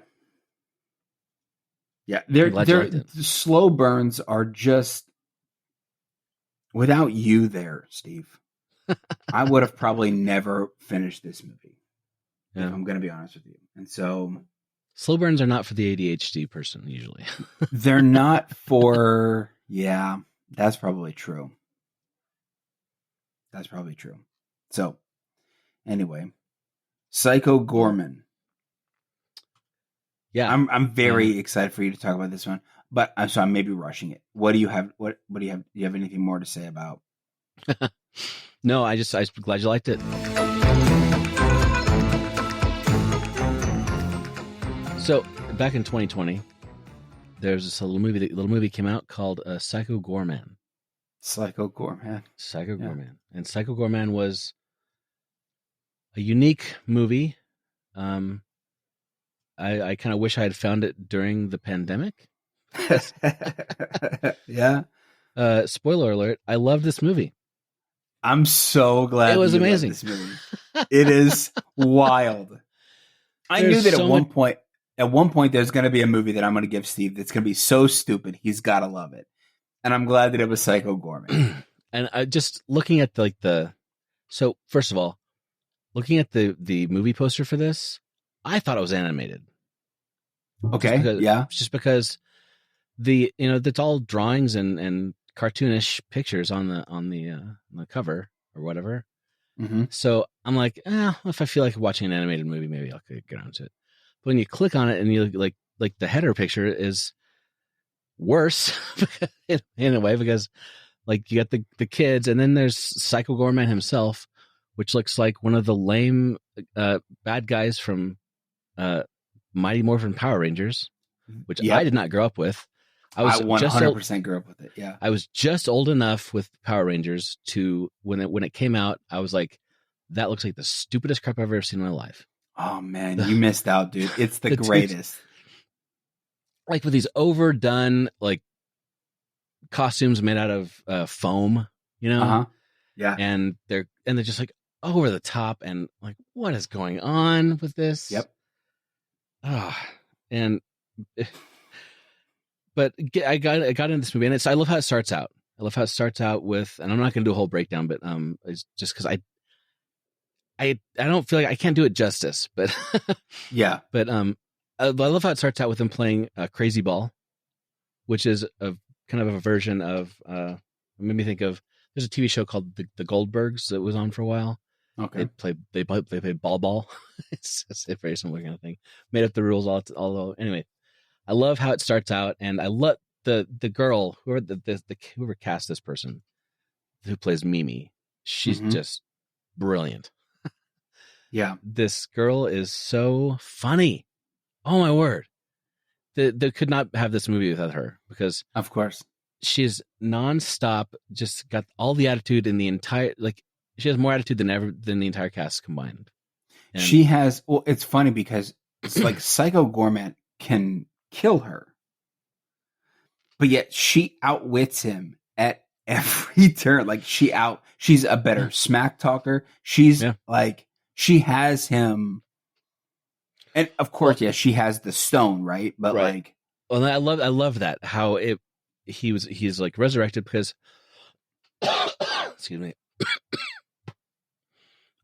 The slow burns are just without you there, Steve. I would have probably never finished this movie. If I'm going to be honest with you. And so, slow burns are not for the ADHD person usually. They're not for. Yeah, that's probably true. So, anyway, Psycho Goreman. Yeah, I'm very excited for you to talk about this one, but I'm maybe rushing it. What do you have? What do you have? Do you have anything more to say about? No, I'm glad you liked it. So back in 2020, there's this little movie came out called Psycho Goreman. Psycho Goreman. And Psycho Goreman was a unique movie. I kind of wish I had found it during the pandemic. Yeah. Spoiler alert, I love this movie. I'm so glad it was amazing. This movie. It is wild. I knew that at one point there's going to be a movie that I'm going to give Steve that's going to be so stupid he's got to love it. And I'm glad that it was Psycho Goreman. And just looking at so first of all, looking at the movie poster for this, I thought it was animated. Okay. Just because that's all drawings and cartoonish pictures on the cover or whatever. So I'm like, if I feel like watching an animated movie, maybe I'll get around to it. when you click on it and you like the header picture is worse in a way, because like you got the kids, and then there's Psycho Goreman himself, which looks like one of the lame bad guys from Mighty Morphin Power Rangers, which I did not grow up with. I 100% grew up with it. Yeah, I was just old enough with Power Rangers to when it came out, I was like, that looks like the stupidest crap I've ever seen in my life. Oh man, you missed out, dude. It's the greatest. Like with these overdone like costumes made out of foam, you know? Yeah, and they're just like over the top, and like, what is going on with this? Yep. But I got into this movie, and I love how it starts out. I love how it starts out with, and I'm not going to do a whole breakdown, but it's just because I don't feel like I can't do it justice, but yeah. But I love how it starts out with them playing Crazy Ball, which is a kind of a version of it made me think of, there's a TV show called the Goldbergs that was on for a while. Okay. They play ball. It's a very similar kind of thing. Made up the rules although anyway. I love how it starts out, and I love the girl whoever cast this person who plays Mimi. She's just brilliant. Yeah. This girl is so funny. Oh my word. They could not have this movie without her, because of course she's nonstop, just got all the attitude in the entire, like she has more attitude than the entire cast combined. And she has, well, it's funny because it's like Psycho Goreman can kill her, but yet she outwits him at every turn. Like she's a better smack talker. She's like, she has him. And of course, she has the stone, right? But like, well, I love that how he's like resurrected because, excuse me.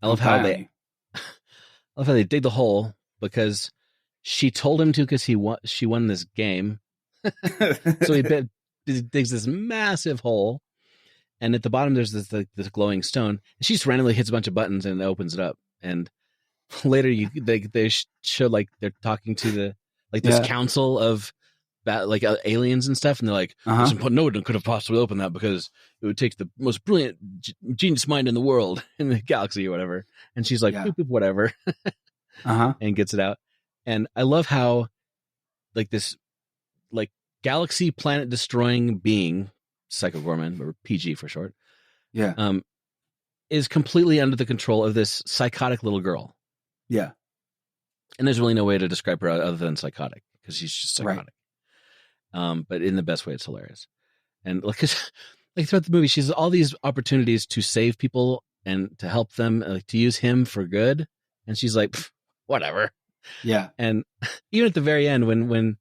I love how they dig the hole, because she told him to, because she won this game. So he digs this massive hole, and at the bottom there's this glowing stone. And she just randomly hits a bunch of buttons and it opens it up. And later they show like they're talking to this council of aliens and stuff, and they're like, no one could have possibly opened that because it would take the most brilliant genius mind in the world, in the galaxy or whatever. And she's like, boop, boop, whatever, and gets it out. And I love how like this like galaxy planet destroying being, Psycho Goreman, or PG for short, is completely under the control of this psychotic little girl. Yeah. And there's really no way to describe her other than psychotic, because she's just psychotic. Right. But in the best way, it's hilarious. And like throughout the movie, she has all these opportunities to save people and to help them, like to use him for good. And she's like, whatever. Yeah. And even at the very end, when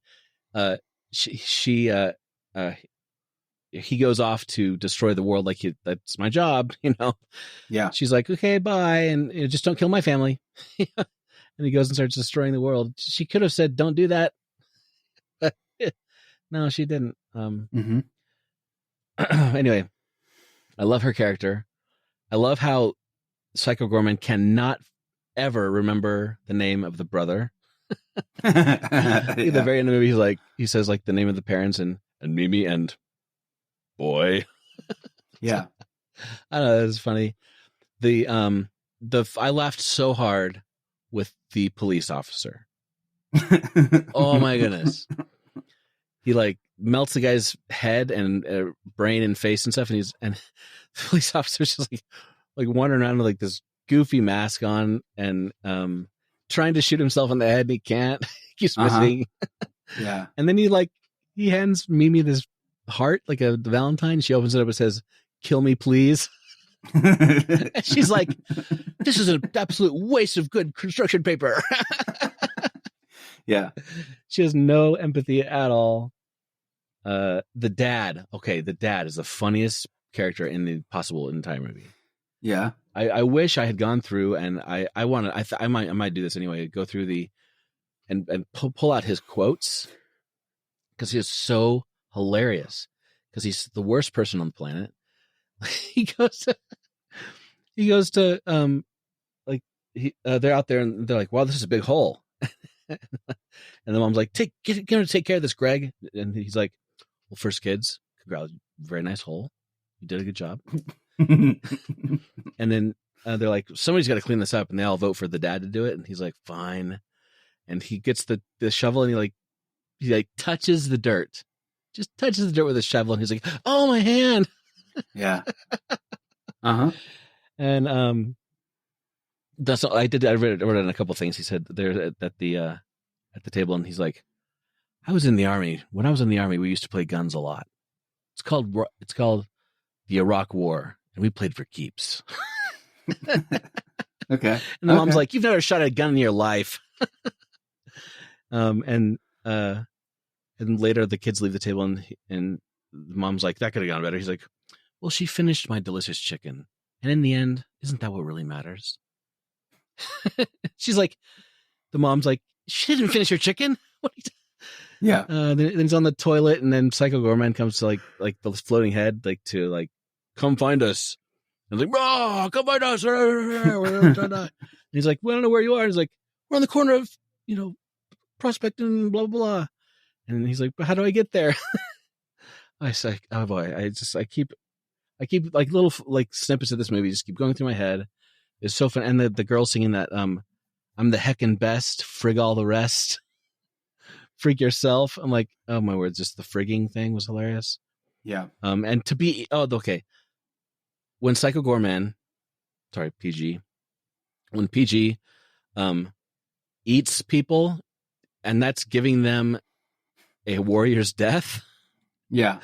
he goes off to destroy the world, like that's my job, you know? Yeah. She's like, okay, bye. And just don't kill my family. And he goes and starts destroying the world. She could have said, don't do that. But no, she didn't. Anyway, I love her character. I love how Psycho Goreman cannot ever remember the name of the brother. At the very end of the movie, he says like the name of the parents and Mimi and boy. Yeah. I don't know, it's funny. I laughed so hard with the police officer. Oh my goodness. He like melts the guy's head and brain and face and stuff, and the police officer's just like wandering around with like this goofy mask on and trying to shoot himself in the head, and he can't. He keeps missing. Yeah. And then he hands Mimi this heart, like a Valentine. She opens it up and says, "Kill me, please." And she's like, "This is an absolute waste of good construction paper." Yeah. She has no empathy at all. The dad is the funniest character in the possible entire movie. Yeah. I wish I had gone through, and I might do this anyway, go through and pull out his quotes, because he is so hilarious, because he's the worst person on the planet. He goes to they're out there and they're like, wow, this is a big hole. And the mom's like, get him to take care of this, Greg. And he's like, well, first kids, congrats, very nice hole. You did a good job. And then they're like, somebody's got to clean this up. And they all vote for the dad to do it. And he's like, fine. And he gets the shovel and he touches the dirt. Just touches the dirt with a shovel. And he's like, oh, my hand. Yeah. Uh-huh. And that's all I did. I read in a couple things. He said there at the table, and he's like, I was in the army. When I was in the army, we used to play guns a lot. It's called the Iraq War, and we played for keeps. Okay. And the mom's like, you've never shot a gun in your life. And later the kids leave the table, and the mom's like, that could have gone better. He's like, well, she finished my delicious chicken, and in the end, isn't that what really matters? She's like, the mom's like, she didn't finish her chicken. What are you Yeah. Then he's on the toilet, and then Psycho Goreman comes to like the floating head, to come find us. And like, oh, come find us. And he's like, well, I don't know where you are. He's like, we're on the corner of, Prospect and blah, blah, blah. And he's like, but how do I get there? I was like, oh boy, I keep like little like snippets of this movie just keep going through my head. It's so fun. And the girl singing that, I'm the heckin' best, frig all the rest. Freak yourself. I'm like, oh my word, just the frigging thing was hilarious. Yeah. And to be, okay. When Psycho Goreman, sorry, PG, when PG, eats people, and that's giving them a warrior's death. Yeah.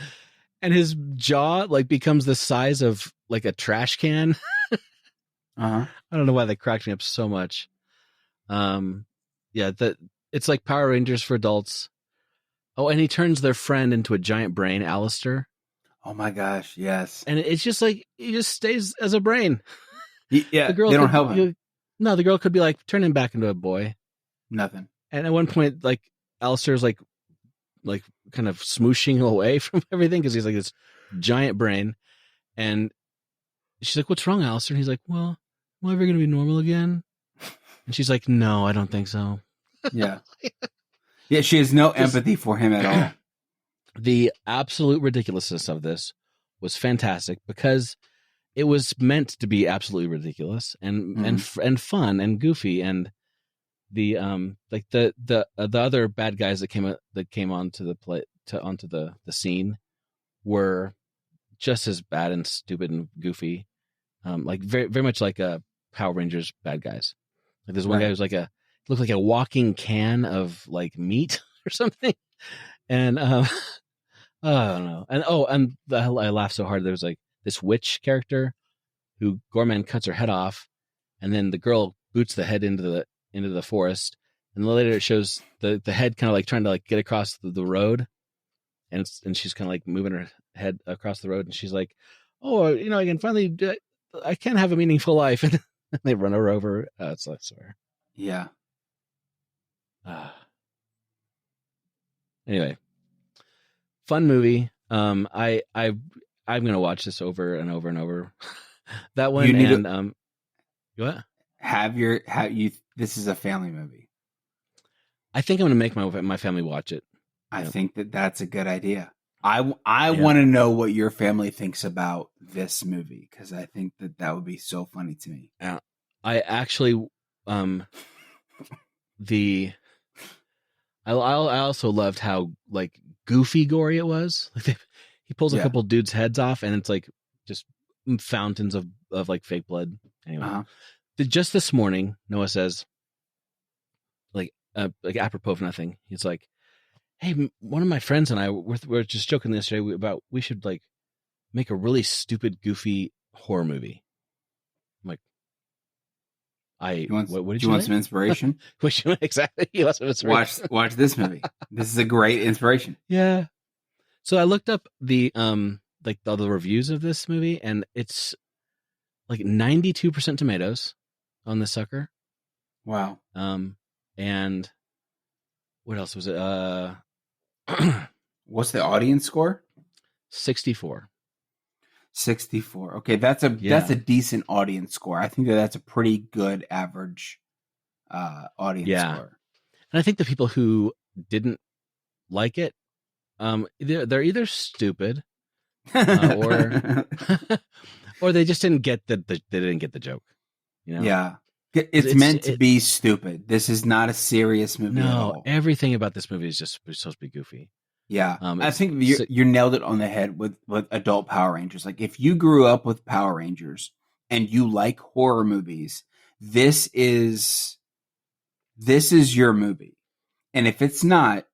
And his jaw becomes the size of a trash can. Uh-huh. I don't know why they cracked me up so much. Yeah, it's like Power Rangers for adults. Oh, and he turns their friend into a giant brain, Alistair. Oh my gosh, yes. And it's just he just stays as a brain. Yeah, they don't help him. No, the girl could be like, turn him back into a boy. Nothing. And at one point, Alistair's like kind of smooshing away from everything because he's like this giant brain. And she's like, what's wrong, Alistair? And he's like, well, am I ever going to be normal again? And she's like, no, I don't think so. Yeah. Yeah, she has no empathy for him at all. The absolute ridiculousness of this was fantastic because it was meant to be absolutely ridiculous and fun and goofy, and the the other bad guys that came onto the scene were just as bad and stupid and goofy, very very much like Power Rangers bad guys. Like there's one guy who's looked like a walking can of meat or something, and I don't know. And I laughed so hard. There was this witch character who Goreman cuts her head off, and then the girl boots the head into the forest, and then later it shows the head kind of trying to get across the road, and she's kind of moving her head across the road, and she's like, oh, I can finally I can have a meaningful life, and they run her over. It's like, sorry. Yeah. Anyway, fun movie. I'm gonna watch this over and over and over. That one, what? This is a family movie. I think I'm gonna make my family watch it. I think that's a good idea. I want to know what your family thinks about this movie because I think that would be so funny to me. I actually, I also loved how goofy gory it was. He pulls a couple dudes' heads off, and it's just fountains of fake blood. Anyway, just this morning, Noah says, apropos of nothing, he's like, "Hey, one of my friends and I were just joking yesterday about we should make a really stupid, goofy horror movie." I'm like, what did you want some inspiration? Exactly. You want some inspiration. Watch this movie. This is a great inspiration. Yeah. So I looked up the the reviews of this movie, and it's 92% tomatoes on this sucker. Wow. And what else was it? What's the audience score? 64. 64. Okay, that's a decent audience score. I think that's a pretty good average audience score. And I think the people who didn't like it, they're either stupid or or they just didn't get they didn't get the joke. You know? Yeah. It's meant to be stupid. This is not a serious movie at all. Everything about this movie is just supposed to be goofy. Yeah. I think you nailed it on the head with adult Power Rangers. Like, if you grew up with Power Rangers and you like horror movies, this is your movie. And if it's not,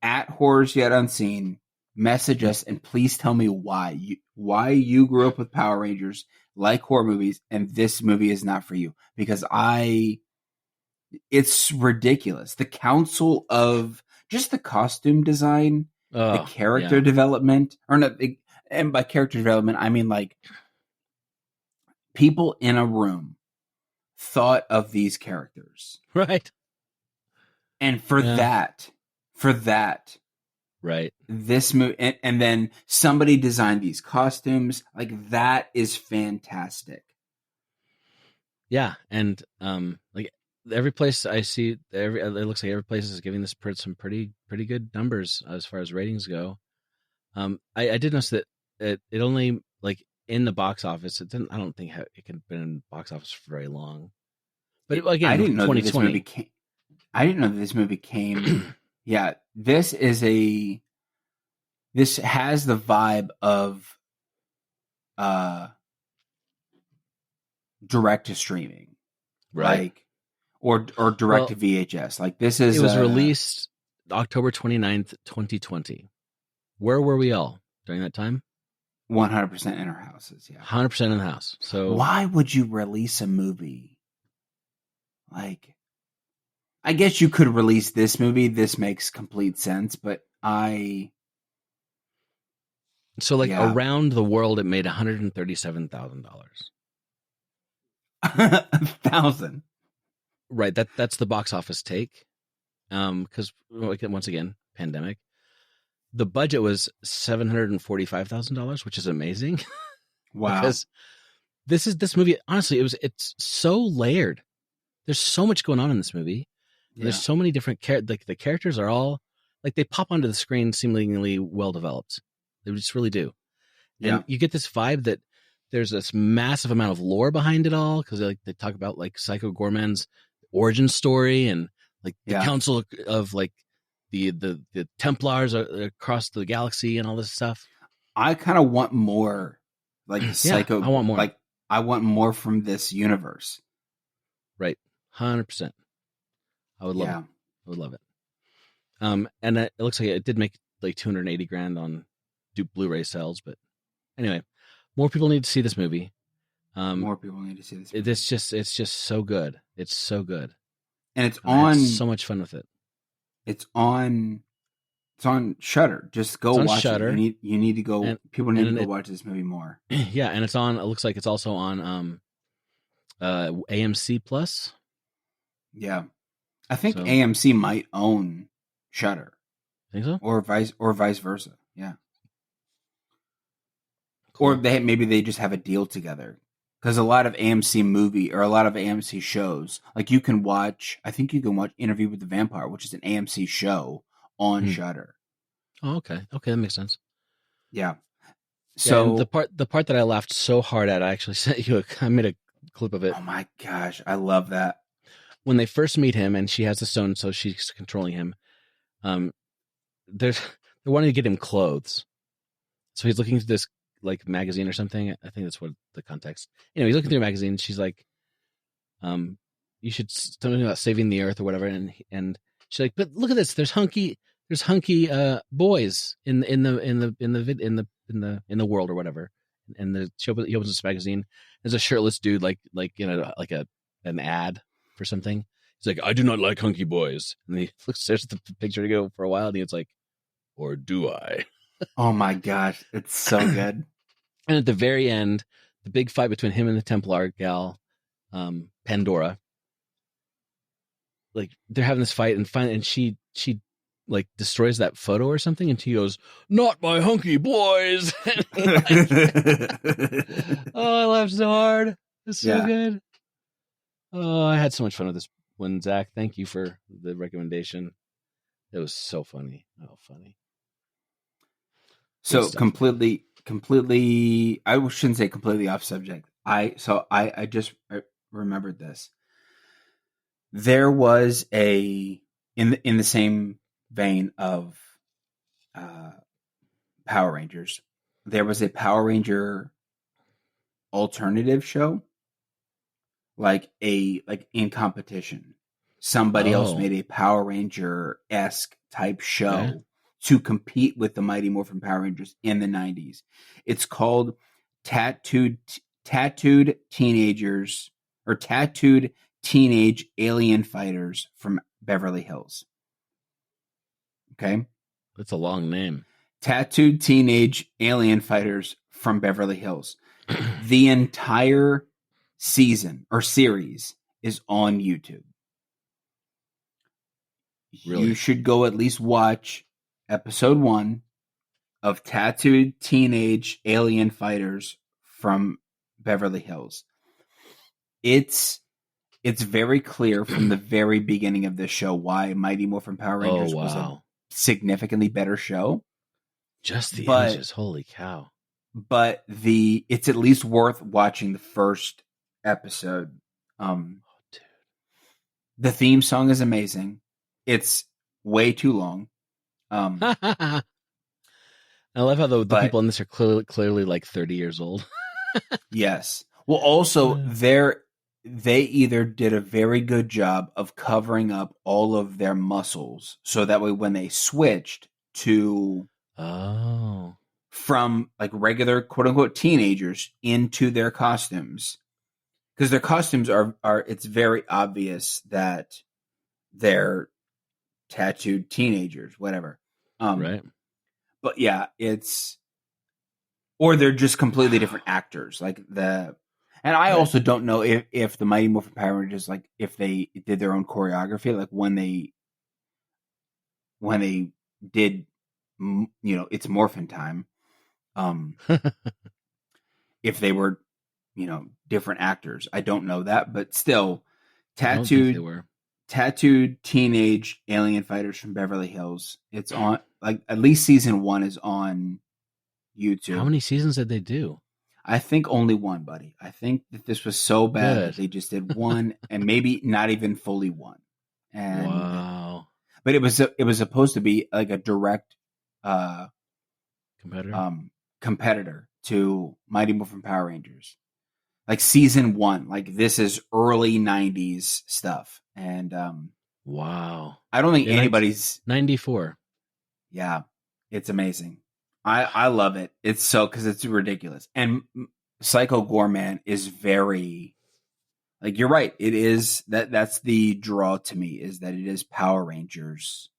at Horrors Yet Unseen, message us and please tell me why you grew up with Power Rangers, like horror movies, and this movie is not for you. Because it's ridiculous. The council of just the costume design, the character development, and by character development, I mean like people in a room thought of these characters. Right. And for that, right. This movie, and then somebody designed these costumes. Like, that is fantastic. Yeah, and like every place I see, it looks like every place is giving this some pretty good numbers as far as ratings go. I did notice that it only, like, in the box office, it didn't. I don't think it could have been in the box office for very long. But again, I didn't know 2020. that this movie came. I didn't know that this movie came. Yeah, this has the vibe of direct to streaming, right? Like, or direct to VHS. Like, this is. It was released October 29th, 2020. Where were we all during that time? 100% in our houses. Yeah, 100% in the house. So why would you release a movie? Like, I guess you could release this movie. This makes complete sense, but So, like, around the world, it made $137,000. 1,000. Right. That's the box office take. Because once again, pandemic. The budget was $745,000, which is amazing. Wow. Because this movie, honestly, it's so layered. There's so much going on in this movie. Yeah. There's so many different like, the characters are all, like, they pop onto the screen seemingly well developed. They just really do. And you get this vibe that there's this massive amount of lore behind it all, because they talk about, like, Psycho Goreman's origin story and, like, the council of, like, the Templars across the galaxy and all this stuff. I kind of want more, like, Psycho. I want more. Like, I want more from this universe. Right. 100%. I would love it. I would love it. And it looks like it did make like $280,000 on Blu-ray sales, but anyway, more people need to see this movie. More people need to see this movie. It's just so good. It's so good. And it's I had so much fun with it. It's on Shudder. Just go watch Shudder. It. You need to go. People need to go watch this movie more. Yeah, and it's on. It looks like it's also on AMC Plus. Yeah, I think AMC might own Shudder. Think so? Or vice versa. Yeah. Cool. Or maybe they just have a deal together. Because a lot of AMC shows, like, you can watch. I think you can watch Interview with the Vampire, which is an AMC show on Shudder. Oh, okay. Okay, that makes sense. Yeah. So the part that I laughed so hard at, I actually sent you. I made a clip of it. Oh my gosh, I love that. When they first meet him, and she has the stone, so she's controlling him. They're wanting to get him clothes, so he's looking through this, like, magazine or something. I think that's what the context. Anyway, he's looking through a magazine. She's like, "You should something about saving the earth or whatever." And she's like, "But look at this. There's hunky boys in the world or whatever." And he opens this magazine. There's a shirtless dude, like an ad for something. He's like, "I do not like hunky boys." And he stares at the picture to go for a while, and it's like, "Or do I?" Oh my gosh, it's so good. And at the very end, the big fight between him and the Templar gal, Pandora. Like, they're having this fight, and she like destroys that photo or something, and she goes, "Not my hunky boys." Oh, I laughed so hard. It's so good. Oh, I had so much fun with when Zach, thank you for the recommendation. It was so funny. Oh, funny. So completely, I shouldn't say completely off subject. I just remembered this. There was in the same vein of Power Rangers. There was a Power Ranger alternative show, like in competition. Somebody else made a Power Ranger-esque type show to compete with the Mighty Morphin Power Rangers in the 90s. It's called Tattooed Teenagers, or Tattooed Teenage Alien Fighters from Beverly Hills. Okay? That's a long name. Tattooed Teenage Alien Fighters from Beverly Hills. The entire season or series is on YouTube. Really? You should go at least watch episode 1 of Tattooed Teenage Alien Fighters from Beverly Hills. It's very clear from the very beginning of this show why Mighty Morphin Power Rangers was a significantly better show. Just the images, holy cow. But it's at least worth watching the first episode. Dude. The theme song is amazing. It's way too long. I love how the people in this are clearly like 30 years old. Yes. Well, also they either did a very good job of covering up all of their muscles, so that way when they switched to from like regular quote unquote teenagers into their costumes, because their costumes are it's very obvious that they're tattooed teenagers, whatever. Right. But yeah, or they're just completely different actors. And I also don't know if the Mighty Morphin Power Rangers, like if they did their own choreography, like when they did, it's Morphin Time. If they were, different actors, I don't know that, but still, tattooed teenage alien fighters from Beverly Hills. It's on, like, at least season 1 is on YouTube. How many seasons did they do? I think only one, buddy. I think that this was so bad that they just did one, and maybe not even fully one. And wow! But it was supposed to be like a direct competitor to Mighty Morphin Power Rangers, like season 1. Like this is early 90s stuff, and wow! I don't think anybody's 94. Yeah, it's amazing. I love it. It's because it's ridiculous. And Psycho Goreman is very, like, you're right. It is that's the draw to me, is that it is Power Rangers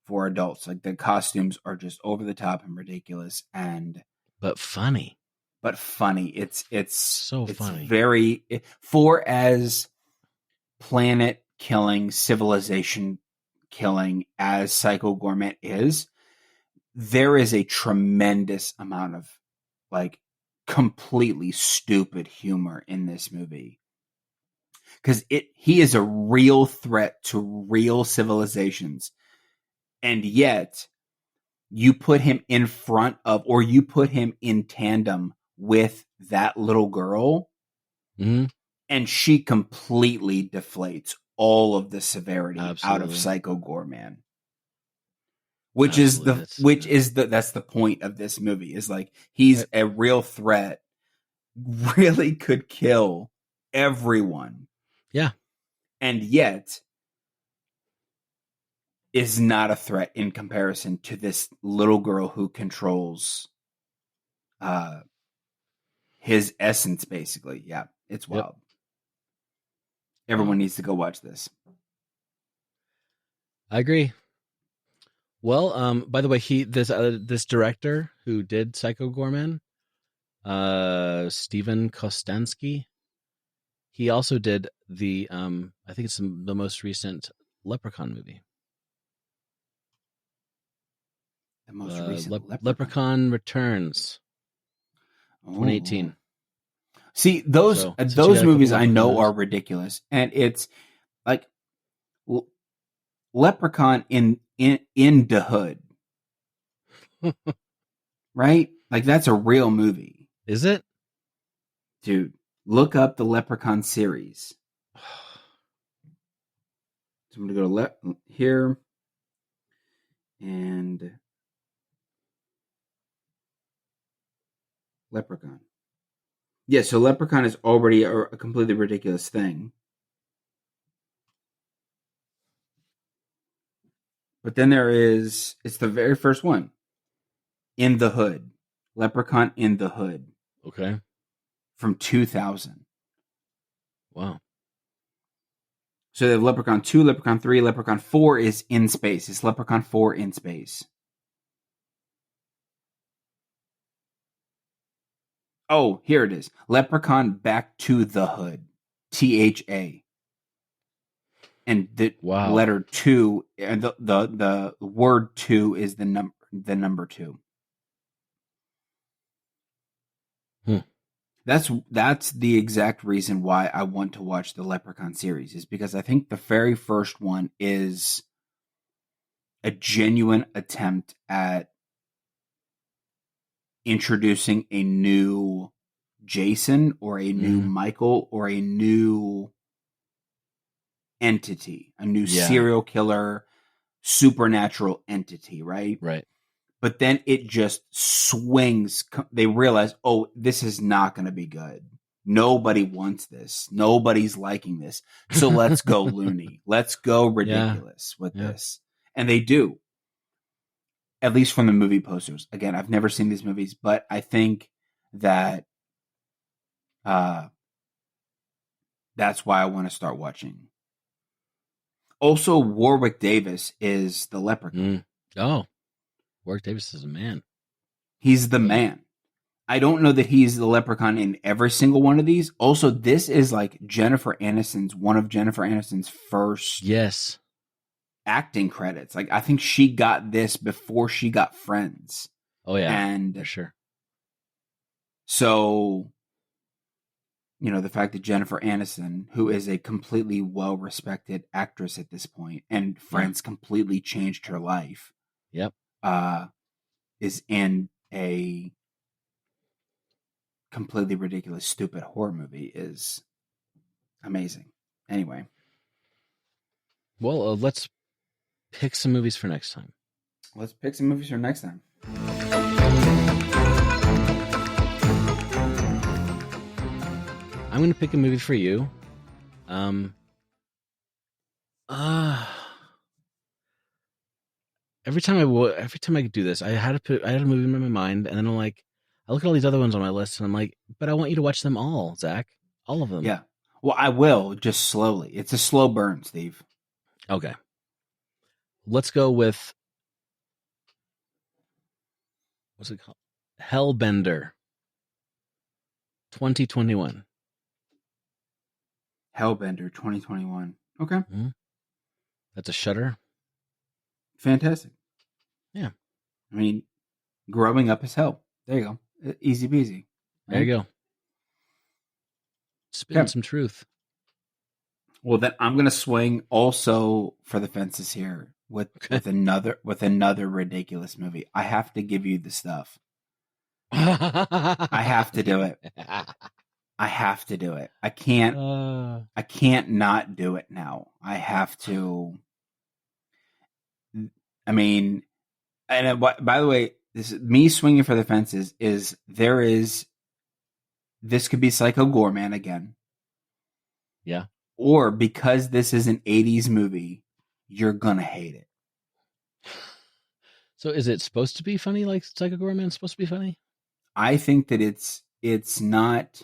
for adults. Like the costumes are just over the top and ridiculous, but funny. It's so funny. Very, for as planet killing, civilization killing as Psycho Goreman is, there is a tremendous amount of like completely stupid humor in this movie, because he is a real threat to real civilizations, and yet you put him in front of, or you put him in tandem with that little girl, and she completely deflates all of the severity out of Psycho Goreman. That's the point of this movie, is like he's a real threat, really could kill everyone. Yeah. And yet is not a threat in comparison to this little girl who controls his essence, basically. Yeah, it's wild. Everyone needs to go watch this. I agree. Well, by the way, this director who did Psycho Goreman, Steven Kostanski, he also did the I think it's the most recent Leprechaun movie. The most recent Leprechaun Returns, 2018. See, those movies I know are ridiculous, and it's like Leprechaun in the Hood. Right? Like, that's a real movie. Is it? Dude, look up the Leprechaun series. So I'm going to go here. And Leprechaun. Yeah, so Leprechaun is already a completely ridiculous thing. But then it's the very first one. In the Hood. Leprechaun in the Hood. Okay. From 2000. Wow. So they have Leprechaun 2, Leprechaun 3, Leprechaun 4 is in space. It's Leprechaun 4 in space. Oh, here it is. Leprechaun Back to the Hood. THA. And the letter 2, the word 2 is the number 2. That's the exact reason why I want to watch the Leprechaun series, is because I think the very first one is a genuine attempt at introducing a new Jason or a new Michael or a new entity, a new serial killer, supernatural entity, right? Right. But then it just swings. They realize, oh, this is not going to be good. Nobody wants this. Nobody's liking this. So let's go loony. Let's go ridiculous with this. And they do. At least from the movie posters. Again, I've never seen these movies, but I think that that's why I want to start watching. Also, Warwick Davis is the Leprechaun. Oh. Warwick Davis is a man. He's the man. I don't know that he's the Leprechaun in every single one of these. Also, this is like one of Jennifer Aniston's first acting credits. Like, I think she got this before she got Friends. Oh, yeah. And for sure. So, the fact that Jennifer Aniston, who is a completely well-respected actress at this point, and Friends completely changed her life. Yep. Is in a completely ridiculous, stupid horror movie is amazing. Anyway. Well, let's pick some movies for next time. I'm going to pick a movie for you. Every time I do this, I had a movie in my mind, and then I'm like, I look at all these other ones on my list, and I'm like, but I want you to watch them all, Zach. All of them. Yeah. Well, I will, just slowly. It's a slow burn, Steve. Okay. Let's go with, what's it called? Hellbender. 2021. Hellbender 2021. Okay. Mm-hmm. That's a Shudder. Fantastic. Yeah. I mean, growing up is hell. There you go. Easy peasy. Right? There you go. Spin some truth. Well, then I'm going to swing also for the fences here with another ridiculous movie. I have to give you the stuff. I have to do it. I have to do it. I can't not do it now. I have to. I mean, and by the way, this me swinging for the fences this could be Psycho Goreman again. Yeah. Or because this is an 80s movie, you're going to hate it. So is it supposed to be funny like Psycho Goreman's supposed to be funny? I think that it's not.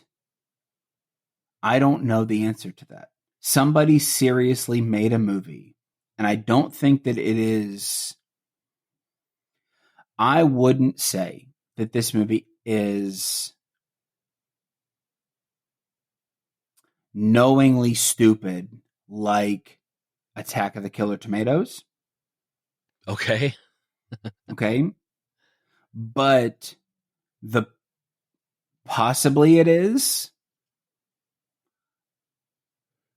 I don't know the answer to that. Somebody seriously made a movie, and I don't think that it is. I wouldn't say that this movie is knowingly stupid like Attack of the Killer Tomatoes. Okay. Okay. But possibly it is.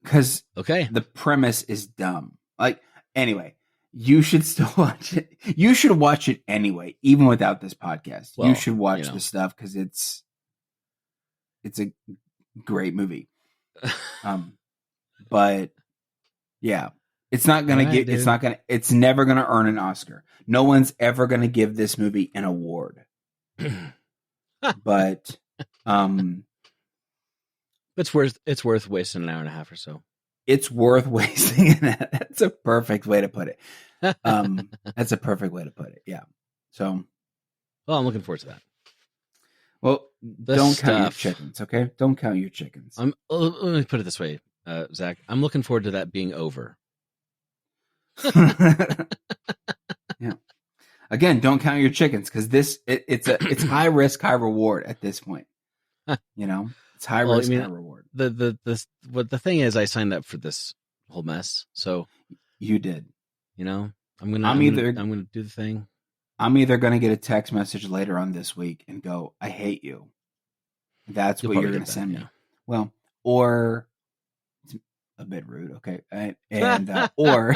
Because the premise is dumb. Like, anyway, You should still watch it. You should watch it anyway, even without this podcast. Well, you should watch the stuff because it's a great movie. But yeah, it's not gonna get. Dude. It's not gonna. It's never gonna earn an Oscar. No one's ever gonna give this movie an award. But it's worth wasting an hour and a half or so. It's worth wasting. That's a perfect way to put it. That's a perfect way to put it. Yeah. So, well, I'm looking forward to that. Well, don't count your chickens, okay? Don't count your chickens. Let me put it this way, Zach. I'm looking forward to that being over. Yeah. Again, don't count your chickens because it's high risk, high reward at this point. You know, it's high risk, high reward. The thing is, I signed up for this whole mess, so you did. You know, I'm gonna do the thing. I'm either gonna get a text message later on this week and go, "I hate you." That's what you're gonna send me. Yeah. Well, or it's a bit rude, okay, and or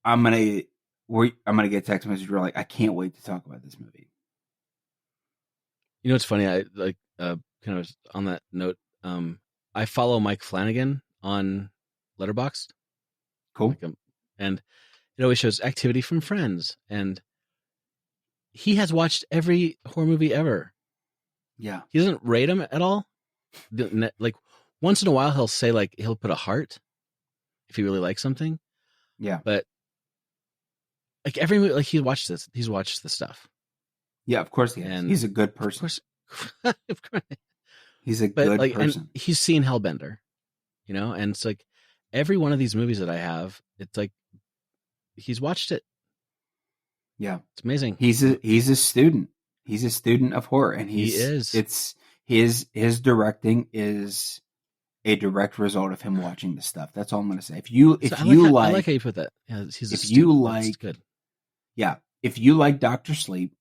I'm gonna get a text message where like, "I can't wait to talk about this movie." You know, it's funny. I kind of on that note. I follow Mike Flanagan on Letterboxd. Cool. And it always shows activity from friends. And he has watched every horror movie ever. Yeah. He doesn't rate them at all. Like once in a while, he'll say like, he'll put a heart if he really likes something. Yeah. But like every movie, like he's watched the stuff. Yeah, of course he has. And he's a good person. Of course. He's a good person. And he's seen Hellbender, you know? And it's like every one of these movies that I have, it's like he's watched it. Yeah. It's amazing. He's a student. He's a student of horror. And he is. It's his directing is a direct result of him watching the stuff. That's all I'm gonna say. I like how you put that. Yeah, it's good. Yeah. If you like Dr. Sleep,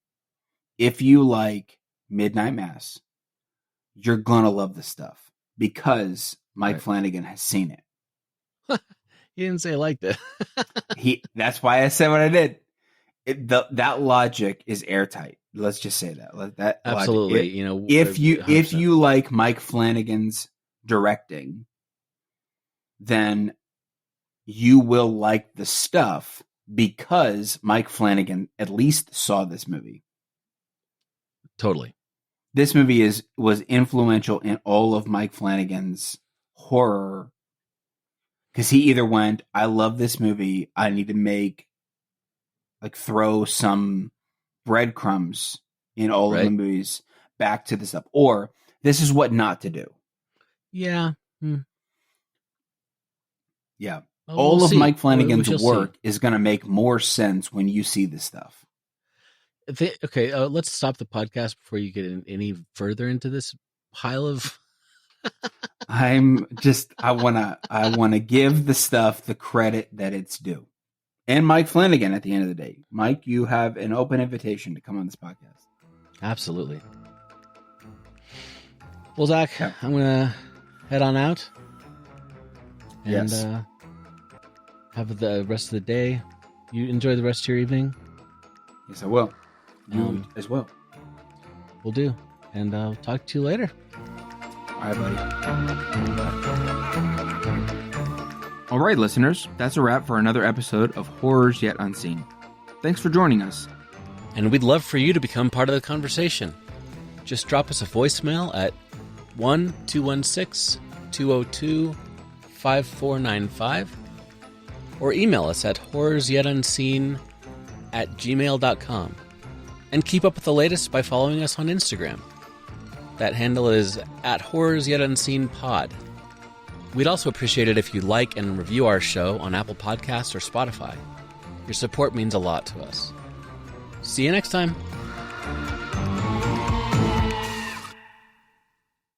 if you like Midnight Mass, you're gonna love this stuff because Mike Flanagan has seen it. He didn't say I liked it. That's why I said what I did. That logic is airtight. Let's just say that. Absolutely. Logic, if you like Mike Flanagan's directing, then you will like the stuff because Mike Flanagan at least saw this movie. Totally. This movie was influential in all of Mike Flanagan's horror because he either went, I love this movie, I need to throw some breadcrumbs in all of the movies back to the stuff, or this is what not to do. Yeah. Yeah. All of Mike Flanagan's work is going to make more sense when you see this stuff. Let's stop the podcast before you get any further into this pile of. I want to give the stuff the credit that it's due, and Mike Flanagan. At the end of the day, Mike, you have an open invitation to come on this podcast. Absolutely. Well, Zach, I'm gonna head on out and have the rest of the day. You enjoy the rest of your evening. Yes, I will. You as well. Will do. And I'll talk to you later. All right, buddy. All right, listeners. That's a wrap for another episode of Horrors Yet Unseen. Thanks for joining us. And we'd love for you to become part of the conversation. Just drop us a voicemail at 1-216-202-5495 or email us at horrorsyetunseen@gmail.com. And keep up with the latest by following us on Instagram. That handle is at horrorsyetunseenpod. We'd also appreciate it if you like and review our show on Apple Podcasts or Spotify. Your support means a lot to us. See you next time.